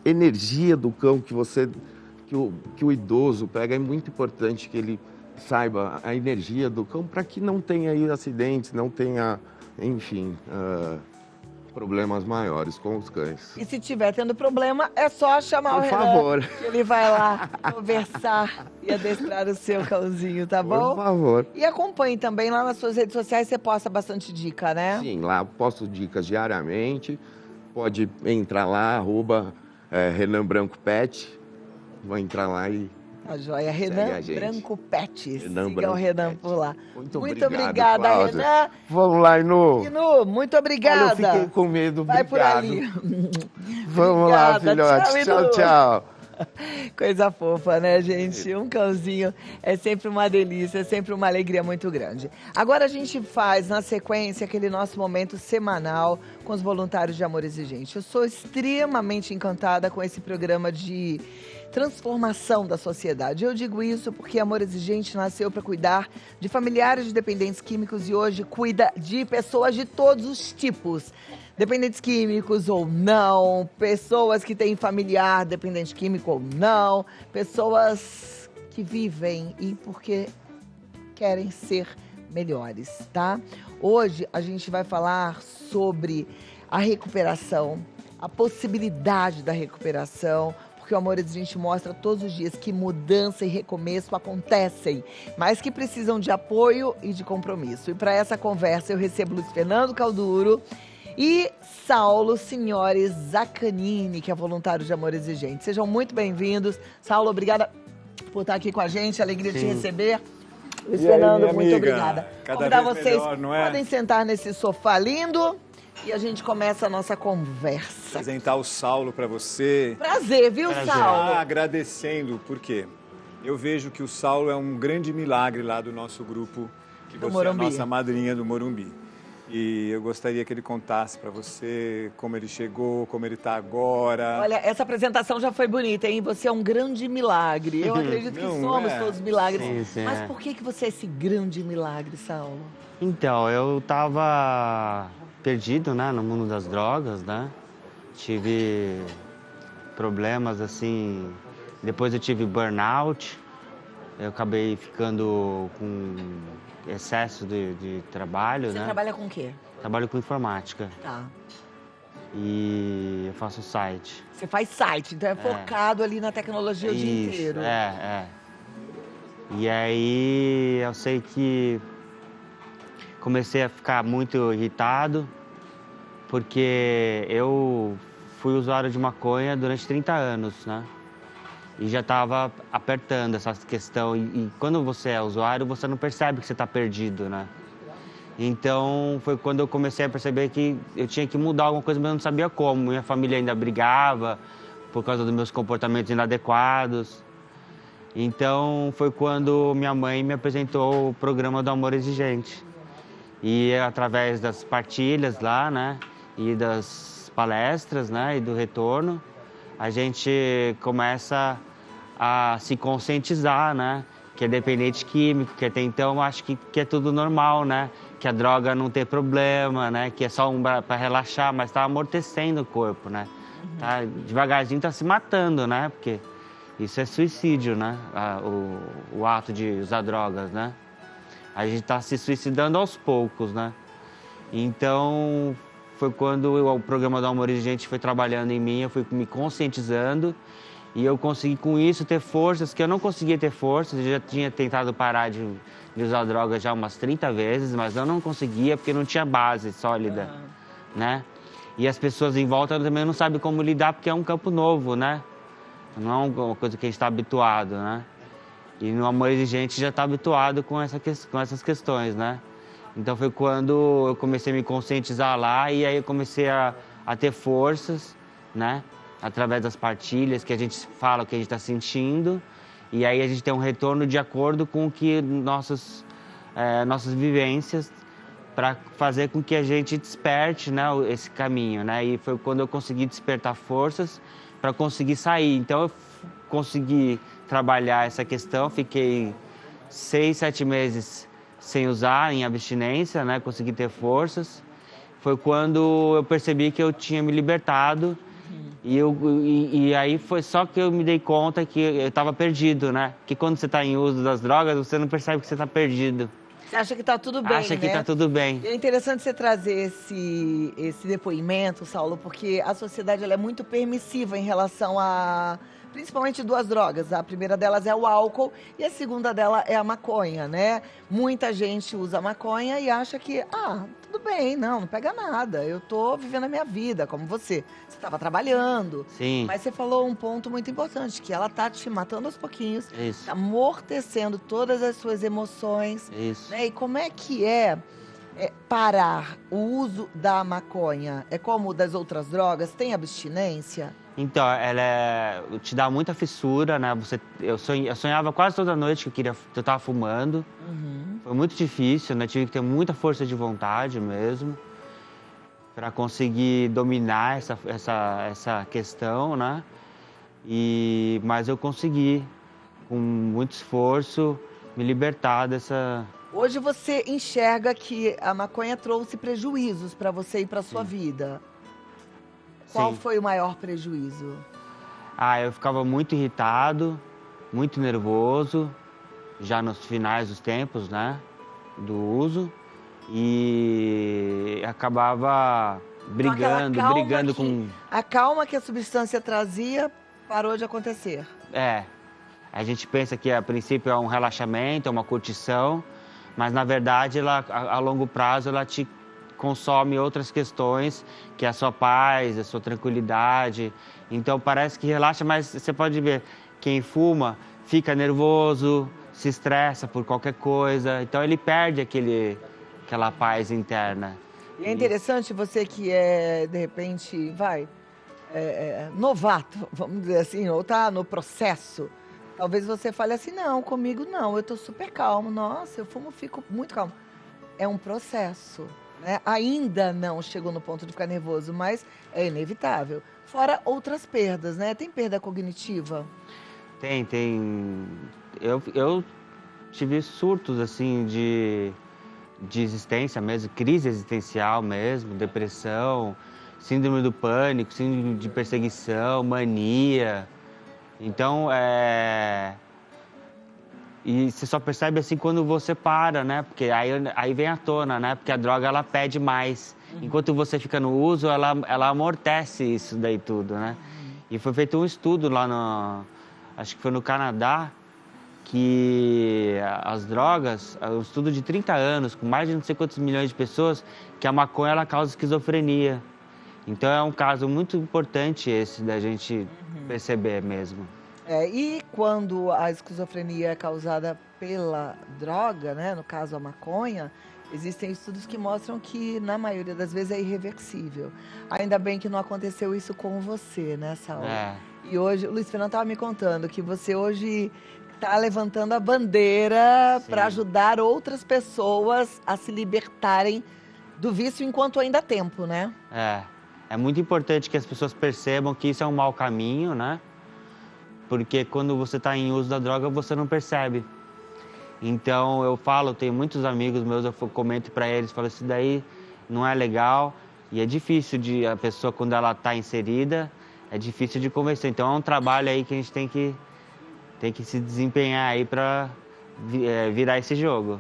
Energia do cão que o idoso pega, é muito importante que ele saiba a energia do cão para que não tenha aí acidentes, não tenha, enfim, problemas maiores com os cães. E se tiver tendo problema, é só chamar o Renan, favor. que ele vai lá conversar e adestrar o seu cãozinho, tá bom? Por favor. E acompanhe também lá nas suas redes sociais, você posta bastante dica, né? Sim, lá eu posto dicas diariamente, pode entrar lá, Renan Branco Pet, vou entrar lá e... A joia, Renan Branco Pet. Renan Siga Branco o Renan Pet. por lá. Muito obrigada, Cláudia. Renan. Vamos lá, Inu. Inu, muito obrigada. Olha, eu fiquei com medo, Vai obrigado. por ali. Vamos lá, Obrigada. filhote. Tchau, Inu. Tchau. Coisa fofa, né, gente? Um cãozinho é sempre uma delícia, é sempre uma alegria muito grande. Agora a gente faz, na sequência, aquele nosso momento semanal com os voluntários de Amor Exigente. Eu sou extremamente encantada com esse programa de transformação da sociedade. Eu digo isso porque Amor Exigente nasceu para cuidar de familiares de dependentes químicos e hoje cuida de pessoas de todos os tipos. Dependentes químicos ou não, pessoas que têm familiar dependente químico ou não, pessoas que vivem e porque querem ser melhores, tá? Hoje a gente vai falar sobre a recuperação, a possibilidade da recuperação, porque o Amor Exigente mostra todos os dias que mudança e recomeço acontecem, mas que precisam de apoio e de compromisso. E para essa conversa eu recebo Luiz Fernando Calduro e Saulo Signore Zaccanini, que é voluntário de Amor Exigente. Sejam muito bem-vindos. Saulo, obrigada por estar aqui com a gente, alegria de te receber. Luiz Fernando, muito obrigada. Cada vez vocês melhor, não é? podem sentar nesse sofá lindo e a gente começa a nossa conversa. Apresentar o Saulo para você. Prazer, viu, Saulo? Agradecendo, por quê? Eu vejo que o Saulo é um grande milagre lá do nosso grupo, que Do você Morumbi. é a nossa madrinha do Morumbi. E eu gostaria que ele contasse para você como ele chegou, como ele está agora. Olha, essa apresentação já foi bonita, hein? Você é um grande milagre. Eu acredito que Não somos é? todos milagres. Sim, sim, Mas é. por que você é esse grande milagre, Saulo? Então, eu tava perdido, né, no mundo das drogas, né? Tive problemas, assim... Depois eu tive burnout. Eu acabei ficando com excesso de trabalho, Você né? trabalha com o quê? Trabalho com informática. Tá. E eu faço site. Você faz site, então é focado ali na tecnologia o dia Isso, inteiro. é. E aí eu sei que comecei a ficar muito irritado, porque eu fui usuário de maconha durante 30 anos, né? E já estava apertando essa questão. E quando você é usuário, você não percebe que você está perdido, né? Então, foi quando eu comecei a perceber que eu tinha que mudar alguma coisa, mas eu não sabia como. Minha família ainda brigava por causa dos meus comportamentos inadequados. Então, foi quando minha mãe me apresentou o programa do Amor Exigente. E através das partilhas lá, né? E das palestras, né? E do retorno, a gente começa a se conscientizar, né? Que é dependente químico, que até então acho que é tudo normal, né? Que a droga não tem problema, né? Que é só para relaxar, mas tá amortecendo o corpo, né? Tá, devagarzinho tá se matando, né? Porque isso é suicídio, né? O ato de usar drogas, né? A gente tá se suicidando aos poucos, né? Então, foi quando o programa do Amor Exigente foi trabalhando em mim, eu fui me conscientizando e eu consegui com isso ter forças que eu não conseguia ter forças. Eu já tinha tentado parar de usar drogas já umas 30 vezes, mas eu não conseguia porque não tinha base sólida, né? E as pessoas em volta também não sabem como lidar porque é um campo novo, né? Não é uma coisa que a gente está habituado, né? E no Amor Exigente já está habituado com essas questões, né? Então foi quando eu comecei a me conscientizar lá e aí eu comecei a ter forças, né? Através das partilhas que a gente fala o que a gente está sentindo e aí a gente tem um retorno de acordo com o que nossas vivências para fazer com que a gente desperte, né, esse caminho, né? E foi quando eu consegui despertar forças para conseguir sair. Então eu consegui trabalhar essa questão, fiquei 6, 7 meses sem usar, em abstinência, né? Consegui ter forças. Foi quando eu percebi que eu tinha me libertado e aí foi só que eu me dei conta que eu estava perdido, né? Que quando você está em uso das drogas, você não percebe que você está perdido. Você acha que tá tudo bem, Acha que né? tá tudo bem. E é interessante você trazer esse depoimento, Saulo, porque a sociedade ela é muito permissiva em relação a, principalmente duas drogas. A primeira delas é o álcool e a segunda dela é a maconha, né? Muita gente usa maconha e acha que, tudo bem, não pega nada. Eu tô vivendo a minha vida, como você. Você estava trabalhando. Sim. Mas você falou um ponto muito importante, que ela tá te matando aos pouquinhos. Isso. Tá amortecendo todas as suas emoções. Isso. Né? E como é que é parar o uso da maconha? É como o das outras drogas? Tem abstinência? Então, ela te dá muita fissura, né? Eu sonhava quase toda noite que eu estava fumando. Foi muito difícil, né? Tive que ter muita força de vontade mesmo para conseguir dominar essa questão, né? Mas eu consegui, com muito esforço, me libertar dessa... Hoje você enxerga que a maconha trouxe prejuízos para você e para sua vida. Qual Sim. foi o maior prejuízo? Eu ficava muito irritado, muito nervoso, já nos finais dos tempos, né, do uso, e acabava brigando com... A calma que a substância trazia parou de acontecer. A gente pensa que a princípio é um relaxamento, é uma curtição, mas na verdade ela, a longo prazo ela te consome outras questões, que é a sua paz, a sua tranquilidade. Então parece que relaxa, mas você pode ver, quem fuma fica nervoso, se estressa por qualquer coisa, então ele perde aquela paz interna. E é interessante você que é, de repente, novato, vamos dizer assim, ou tá no processo. Talvez você fale assim, não, comigo não, eu tô super calmo. Nossa, eu fumo, fico muito calmo. É um processo. né? Ainda não chegou no ponto de ficar nervoso, mas é inevitável. Fora outras perdas, né? Tem perda cognitiva? Tem. Eu tive surtos, assim, de existência mesmo, crise existencial mesmo, depressão, síndrome do pânico, síndrome de perseguição, mania. Então, E você só percebe assim quando você para, né? Porque aí vem à tona, né? Porque a droga, ela pede mais. Enquanto você fica no uso, ela amortece isso daí tudo, né? E foi feito um estudo lá acho que foi no Canadá, que as drogas, um estudo de 30 anos, com mais de não sei quantos milhões de pessoas, que a maconha, ela causa esquizofrenia. Então é um caso muito importante esse da gente perceber mesmo. E quando a esquizofrenia é causada pela droga, né, no caso a maconha, existem estudos que mostram que, na maioria das vezes, é irreversível. Ainda bem que não aconteceu isso com você, né, Saulo? E hoje, o Luiz Fernando estava me contando que você hoje está levantando a bandeira para ajudar outras pessoas a se libertarem do vício enquanto ainda há tempo, né? É muito importante que as pessoas percebam que isso é um mau caminho, né? Porque quando você está em uso da droga, você não percebe. Então, eu tenho muitos amigos meus, eu comento para eles, falo, isso daí não é legal. E é difícil a pessoa, quando ela está inserida, é difícil de convencer. Então, é um trabalho aí que a gente tem que se desempenhar aí para virar esse jogo.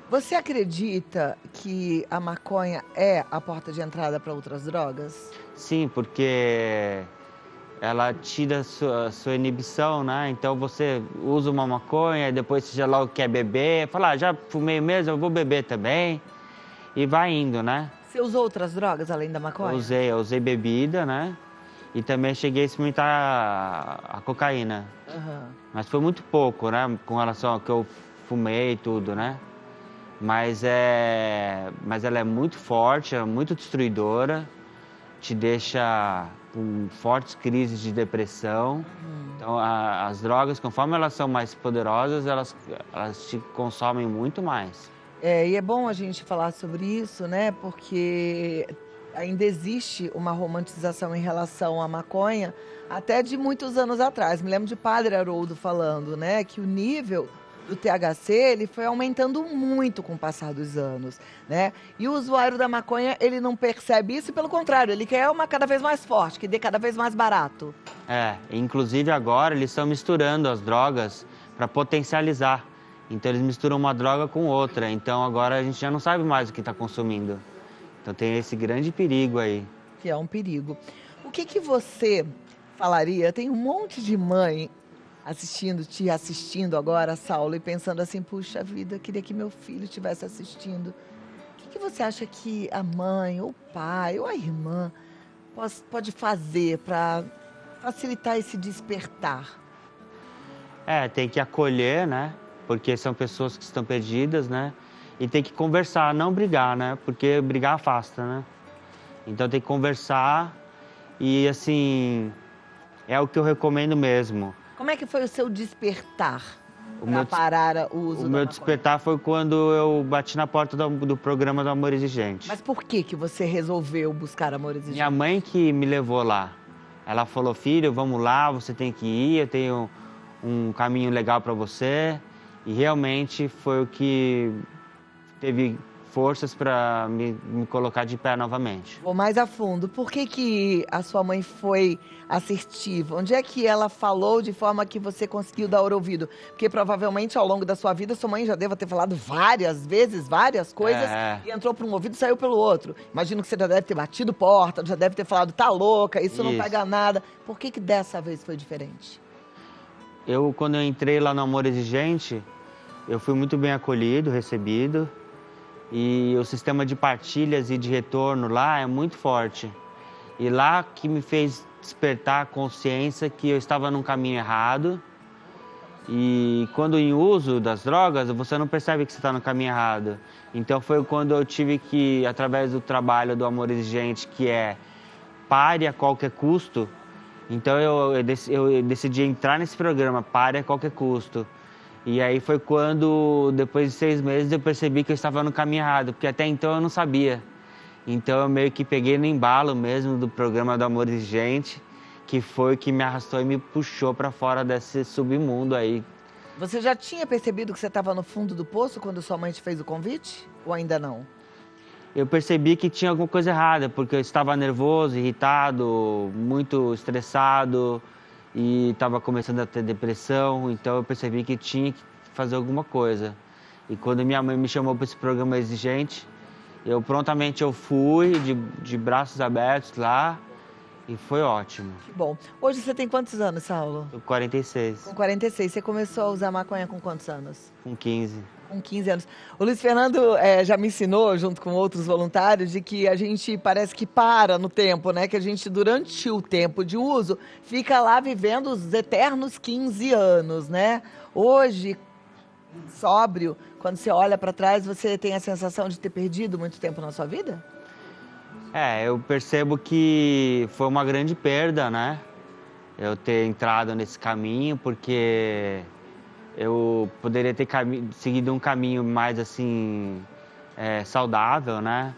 Você acredita que a maconha é a porta de entrada para outras drogas? Sim, porque ela tira a sua inibição, né? Então você usa uma maconha, depois você já logo quer beber, fala, já fumei mesmo, eu vou beber também. E vai indo, né? Você usou outras drogas além da maconha? Eu usei bebida, né? E também cheguei a experimentar a cocaína. Mas foi muito pouco, né? Com relação ao que eu fumei e tudo, né? Mas ela é muito forte, é muito destruidora, te deixa com fortes crises de depressão. Então, as drogas, conforme elas são mais poderosas, elas te consomem muito mais. E é bom a gente falar sobre isso, né? Porque ainda existe uma romantização em relação à maconha, até de muitos anos atrás. Me lembro de Padre Haroldo falando, né? Que o nível do THC, ele foi aumentando muito com o passar dos anos, né? E o usuário da maconha, ele não percebe isso, e pelo contrário, ele quer uma cada vez mais forte, que dê cada vez mais barato. Inclusive agora eles estão misturando as drogas para potencializar. Então eles misturam uma droga com outra, então agora a gente já não sabe mais o que está consumindo. Então tem esse grande perigo aí. Que é um perigo. O que você falaria? Tem um monte de mãe te assistindo agora, Saulo, e pensando assim, puxa vida, queria que meu filho estivesse assistindo. O que você acha que a mãe, ou o pai, ou a irmã pode fazer para facilitar esse despertar? Tem que acolher, né? Porque são pessoas que estão perdidas, né? E tem que conversar, não brigar, né? Porque brigar afasta, né? Então tem que conversar e, assim, é o que eu recomendo mesmo. Como é que foi o seu despertar para parar o uso da maconha? O meu despertar foi quando eu bati na porta do programa do Amor Exigente. Mas por que você resolveu buscar Amor Exigente? Minha mãe que me levou lá. Ela falou, filho, vamos lá, você tem que ir, eu tenho um caminho legal para você. E realmente foi o que teve forças para me colocar de pé novamente. Vou mais a fundo. Por que a sua mãe foi assertiva? Onde é que ela falou de forma que você conseguiu dar ouvido? Porque provavelmente ao longo da sua vida, sua mãe já deva ter falado várias vezes, várias coisas, e entrou por um ouvido e saiu pelo outro. Imagino que você já deve ter batido porta, já deve ter falado, tá louca, isso não pega nada. Por que dessa vez foi diferente? Quando eu entrei lá no Amor Exigente, eu fui muito bem acolhido, recebido. E o sistema de partilhas e de retorno lá é muito forte. E lá que me fez despertar a consciência que eu estava num caminho errado. E quando em uso das drogas, você não percebe que você está no caminho errado. Então foi quando eu tive que, através do trabalho do Amor Exigente, que é pare a qualquer custo. Então eu decidi entrar nesse programa, pare a qualquer custo. E aí foi quando, depois de 6 meses, eu percebi que eu estava no caminho errado, porque até então eu não sabia. Então eu meio que peguei no embalo mesmo do programa do Amor Exigente, que foi que me arrastou e me puxou para fora desse submundo aí. Você já tinha percebido que você estava no fundo do poço quando sua mãe te fez o convite? Ou ainda não? Eu percebi que tinha alguma coisa errada, porque eu estava nervoso, irritado, muito estressado e estava começando a ter depressão, então eu percebi que tinha que fazer alguma coisa. E quando minha mãe me chamou para esse programa Exigente, eu prontamente fui de braços abertos lá e foi ótimo. Que bom. Hoje você tem quantos anos, Saulo? Eu 46, Com 46. Você começou a usar maconha com quantos anos? com 15. Com 15 anos. O Luiz Fernando já me ensinou, junto com outros voluntários, de que a gente parece que para no tempo, né? Que a gente, durante o tempo de uso, fica lá vivendo os eternos 15 anos, né? Hoje, sóbrio, quando você olha para trás, você tem a sensação de ter perdido muito tempo na sua vida? Eu percebo que foi uma grande perda, né? Eu ter entrado nesse caminho, porque eu poderia ter seguido um caminho mais, assim, saudável, né?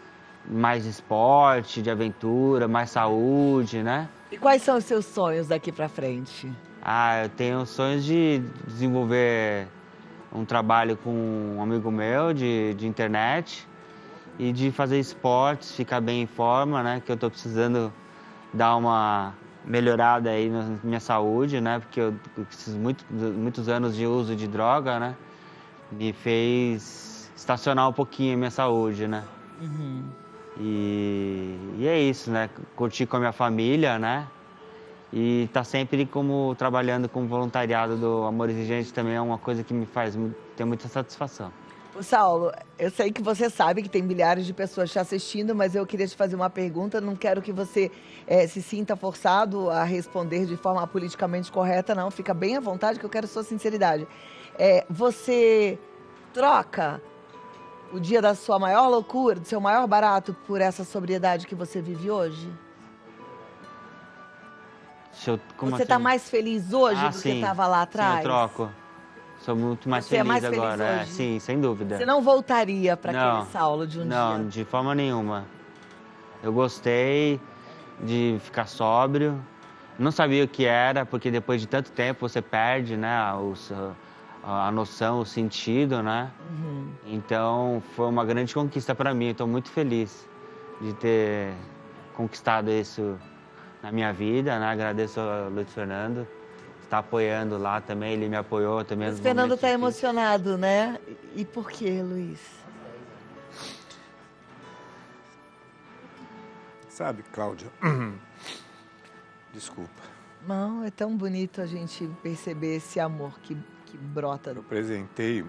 Mais esporte, de aventura, mais saúde, né? E quais são os seus sonhos daqui para frente? Eu tenho sonhos de desenvolver um trabalho com um amigo meu de internet e de fazer esportes, ficar bem em forma, né? Que eu tô precisando dar uma melhorada aí na minha saúde, né? Porque esses muitos anos de uso de droga, né? Me fez estacionar um pouquinho a minha saúde, né? Uhum. E é isso, né? Curtir com a minha família, né? E tá sempre trabalhando com voluntariado do Amor Exigente também é uma coisa que me faz ter muita satisfação. O Saulo, eu sei que você sabe que tem milhares de pessoas te assistindo, mas eu queria te fazer uma pergunta. Não quero que você se sinta forçado a responder de forma politicamente correta, não. Fica bem à vontade, que eu quero sua sinceridade. Você troca o dia da sua maior loucura, do seu maior barato, por essa sobriedade que você vive hoje? Você está mais feliz hoje do que estava lá atrás? Sim, eu troco. Sou muito mais Você feliz, é mais feliz agora. hoje? Sim, sem dúvida. Você não voltaria para aquele Saulo de um dia? Não, de forma nenhuma. Eu gostei de ficar sóbrio. Não sabia o que era, porque depois de tanto tempo você perde, né, a noção, o sentido, né? Uhum. Então foi uma grande conquista para mim. Estou muito feliz de ter conquistado isso na minha vida, né? Agradeço ao Luiz Fernando, está apoiando lá também, ele me apoiou também. O Fernando está emocionado, né? E por quê, Luiz? Sabe, Cláudia, desculpa. Não, é tão bonito a gente perceber esse amor que brota. Eu apresentei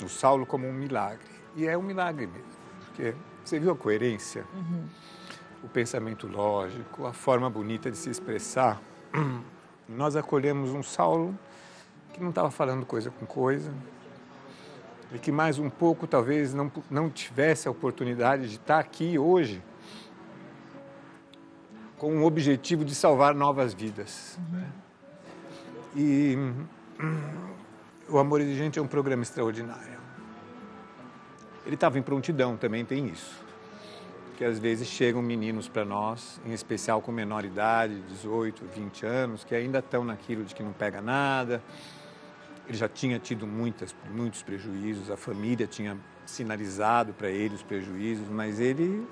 o Saulo como um milagre, e é um milagre mesmo, porque você viu a coerência? Uhum. O pensamento lógico, a forma bonita de se expressar. Nós acolhemos um Saulo que não estava falando coisa com coisa e que mais um pouco talvez não tivesse a oportunidade de estar aqui hoje com o objetivo de salvar novas vidas. Uhum. E o Amor Exigente é um programa extraordinário. Ele estava em prontidão, também tem isso. Que às vezes chegam meninos para nós, em especial com menor idade, 18, 20 anos, que ainda estão naquilo de que não pega nada. Ele já tinha tido muitos prejuízos, a família tinha sinalizado para ele os prejuízos, mas ele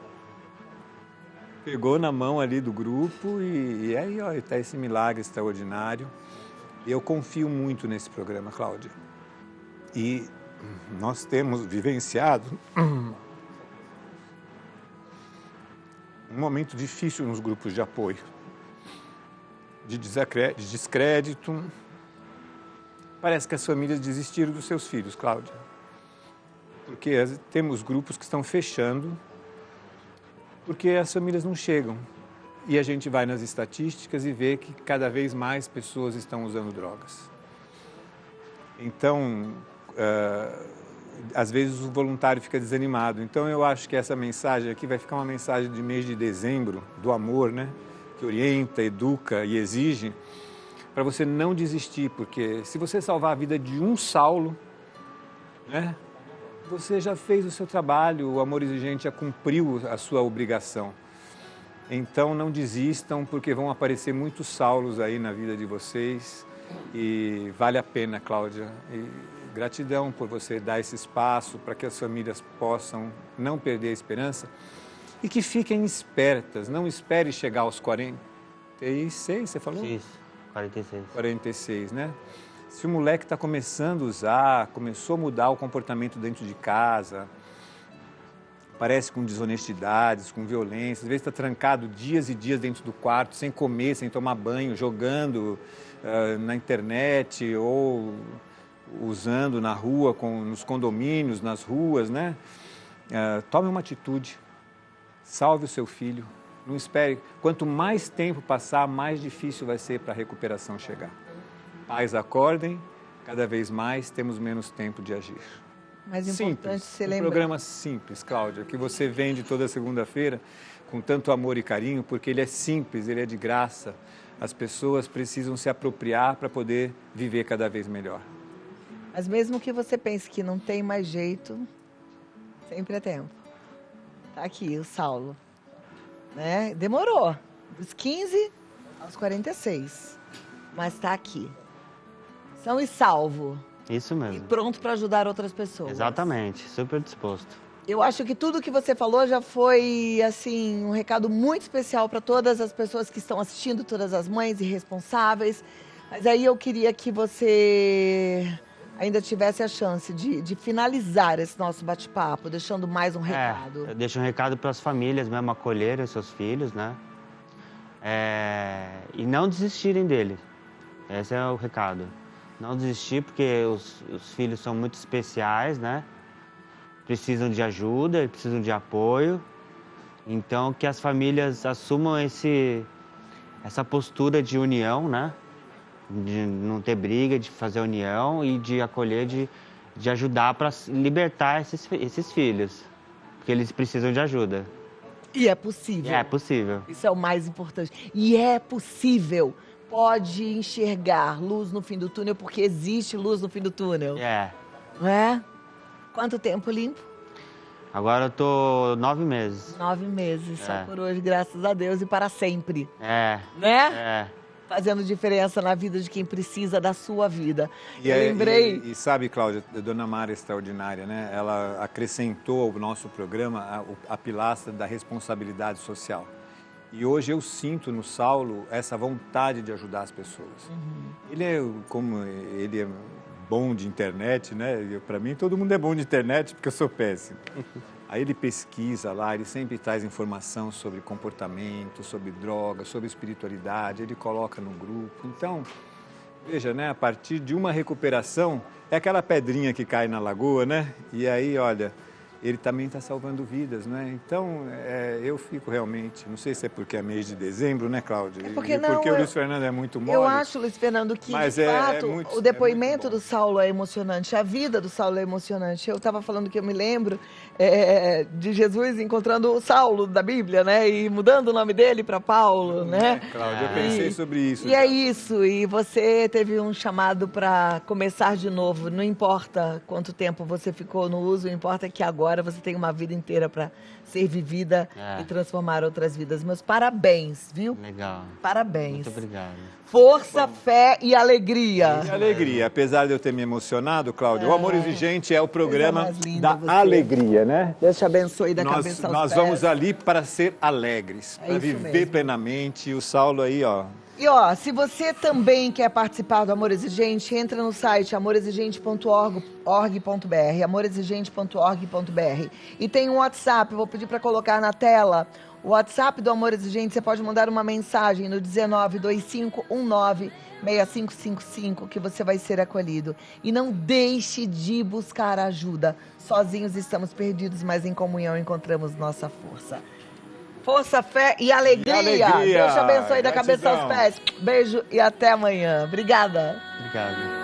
pegou na mão ali do grupo e aí ó, está esse milagre extraordinário. Eu confio muito nesse programa, Cláudia. E nós temos vivenciado um momento difícil nos grupos de apoio, de descrédito. Parece que as famílias desistiram dos seus filhos, Cláudia. Porque temos grupos que estão fechando porque as famílias não chegam. E a gente vai nas estatísticas e vê que cada vez mais pessoas estão usando drogas. Então, às vezes o voluntário fica desanimado. Então eu acho que essa mensagem aqui vai ficar uma mensagem de mês de dezembro, do amor, né? Que orienta, educa e exige, para você não desistir, porque se você salvar a vida de um Saulo, né? você já fez o seu trabalho, o amor exigente já cumpriu a sua obrigação. Então não desistam, porque vão aparecer muitos Saulos aí na vida de vocês e vale a pena, Cláudia. E gratidão por você dar esse espaço para que as famílias possam não perder a esperança e que fiquem espertas, não espere chegar aos 46, você falou? Isso, 46. 46, né? Se o moleque está começando a usar, começou a mudar o comportamento dentro de casa, parece com desonestidades, com violência, às vezes está trancado dias e dias dentro do quarto, sem comer, sem tomar banho, jogando na internet ou usando na rua, nos condomínios, nas ruas, né? Tome uma atitude, salve o seu filho, não espere. Quanto mais tempo passar, mais difícil vai ser para a recuperação chegar. Pais, acordem, cada vez mais temos menos tempo de agir. Mas é importante você Um lembrar. programa simples, Cláudia, que você vende toda segunda-feira com tanto amor e carinho, porque ele é simples, ele é de graça. As pessoas precisam se apropriar para poder viver cada vez melhor. Mas mesmo que você pense que não tem mais jeito, sempre é tempo. Tá aqui o Saulo, né? Demorou, dos 15 aos 46, mas tá aqui. São e salvo. Isso mesmo. E pronto para ajudar outras pessoas. Exatamente, super disposto. Eu acho que tudo que você falou já foi, assim, um recado muito especial para todas as pessoas que estão assistindo, todas as mães e responsáveis. Mas aí eu queria que você ainda tivesse a chance de finalizar esse nosso bate-papo, deixando mais um recado. Eu deixo um recado para as famílias mesmo acolherem os seus filhos, né? E não desistirem dele. Esse é o recado. Não desistir, porque os filhos são muito especiais, né? Precisam de ajuda, precisam de apoio. Então, que as famílias assumam essa postura de união, né? De não ter briga, de fazer união e de acolher, de ajudar para libertar esses filhos. Porque eles precisam de ajuda. E é possível. É possível. Isso é o mais importante. E é possível. Pode enxergar luz no fim do túnel, porque existe luz no fim do túnel. Não é? Quanto tempo limpo? Agora eu tô 9 meses. 9 meses, só por hoje, graças a Deus, e para sempre. Né? Fazendo diferença na vida de quem precisa da sua vida. Eu lembrei... E sabe, Cláudia, a Dona Mara é extraordinária, né? Ela acrescentou ao nosso programa a pilastra da responsabilidade social. E hoje eu sinto no Saulo essa vontade de ajudar as pessoas. Ele é bom de internet, né? Para mim, todo mundo é bom de internet porque eu sou péssimo. Aí ele pesquisa lá, ele sempre traz informação sobre comportamento, sobre drogas, sobre espiritualidade, ele coloca no grupo. Então, veja, né? A partir de uma recuperação, é aquela pedrinha que cai na lagoa, né? E aí, olha... ele também está salvando vidas, né? Então, eu fico realmente... Não sei se é porque é mês de dezembro, né, Cláudia? Porque o Luiz Fernando é muito mole. Eu acho, Luiz Fernando, que, mas de fato, o depoimento do Saulo é emocionante. A vida do Saulo é emocionante. Eu estava falando que eu me lembro de Jesus encontrando o Saulo da Bíblia, né? E mudando o nome dele para Paulo, né? Cláudia, eu pensei sobre isso. E é isso. E você teve um chamado para começar de novo. Não importa quanto tempo você ficou no uso, importa que agora você tem uma vida inteira para ser vivida e transformar outras vidas. Meus parabéns, viu? Legal. Parabéns. Muito obrigado. Força, fé e alegria. E alegria. Apesar de eu ter me emocionado, Cláudia, o Amor Exigente é o programa da alegria, né? Deus te abençoe da cabeça aos Nós pés. vamos ali para ser alegres, para isso viver mesmo. plenamente. O Saulo aí, ó... E ó, se você também quer participar do Amor Exigente, entra no site amorexigente.org.br, amorexigente.org.br. E tem um WhatsApp, vou pedir para colocar na tela. O WhatsApp do Amor Exigente, você pode mandar uma mensagem no 1925196555 que você vai ser acolhido. E não deixe de buscar ajuda. Sozinhos estamos perdidos, mas em comunhão encontramos nossa força. Força, fé e alegria. Deus te abençoe da cabeça aos pés. Beijo e até amanhã. Obrigada. Obrigado.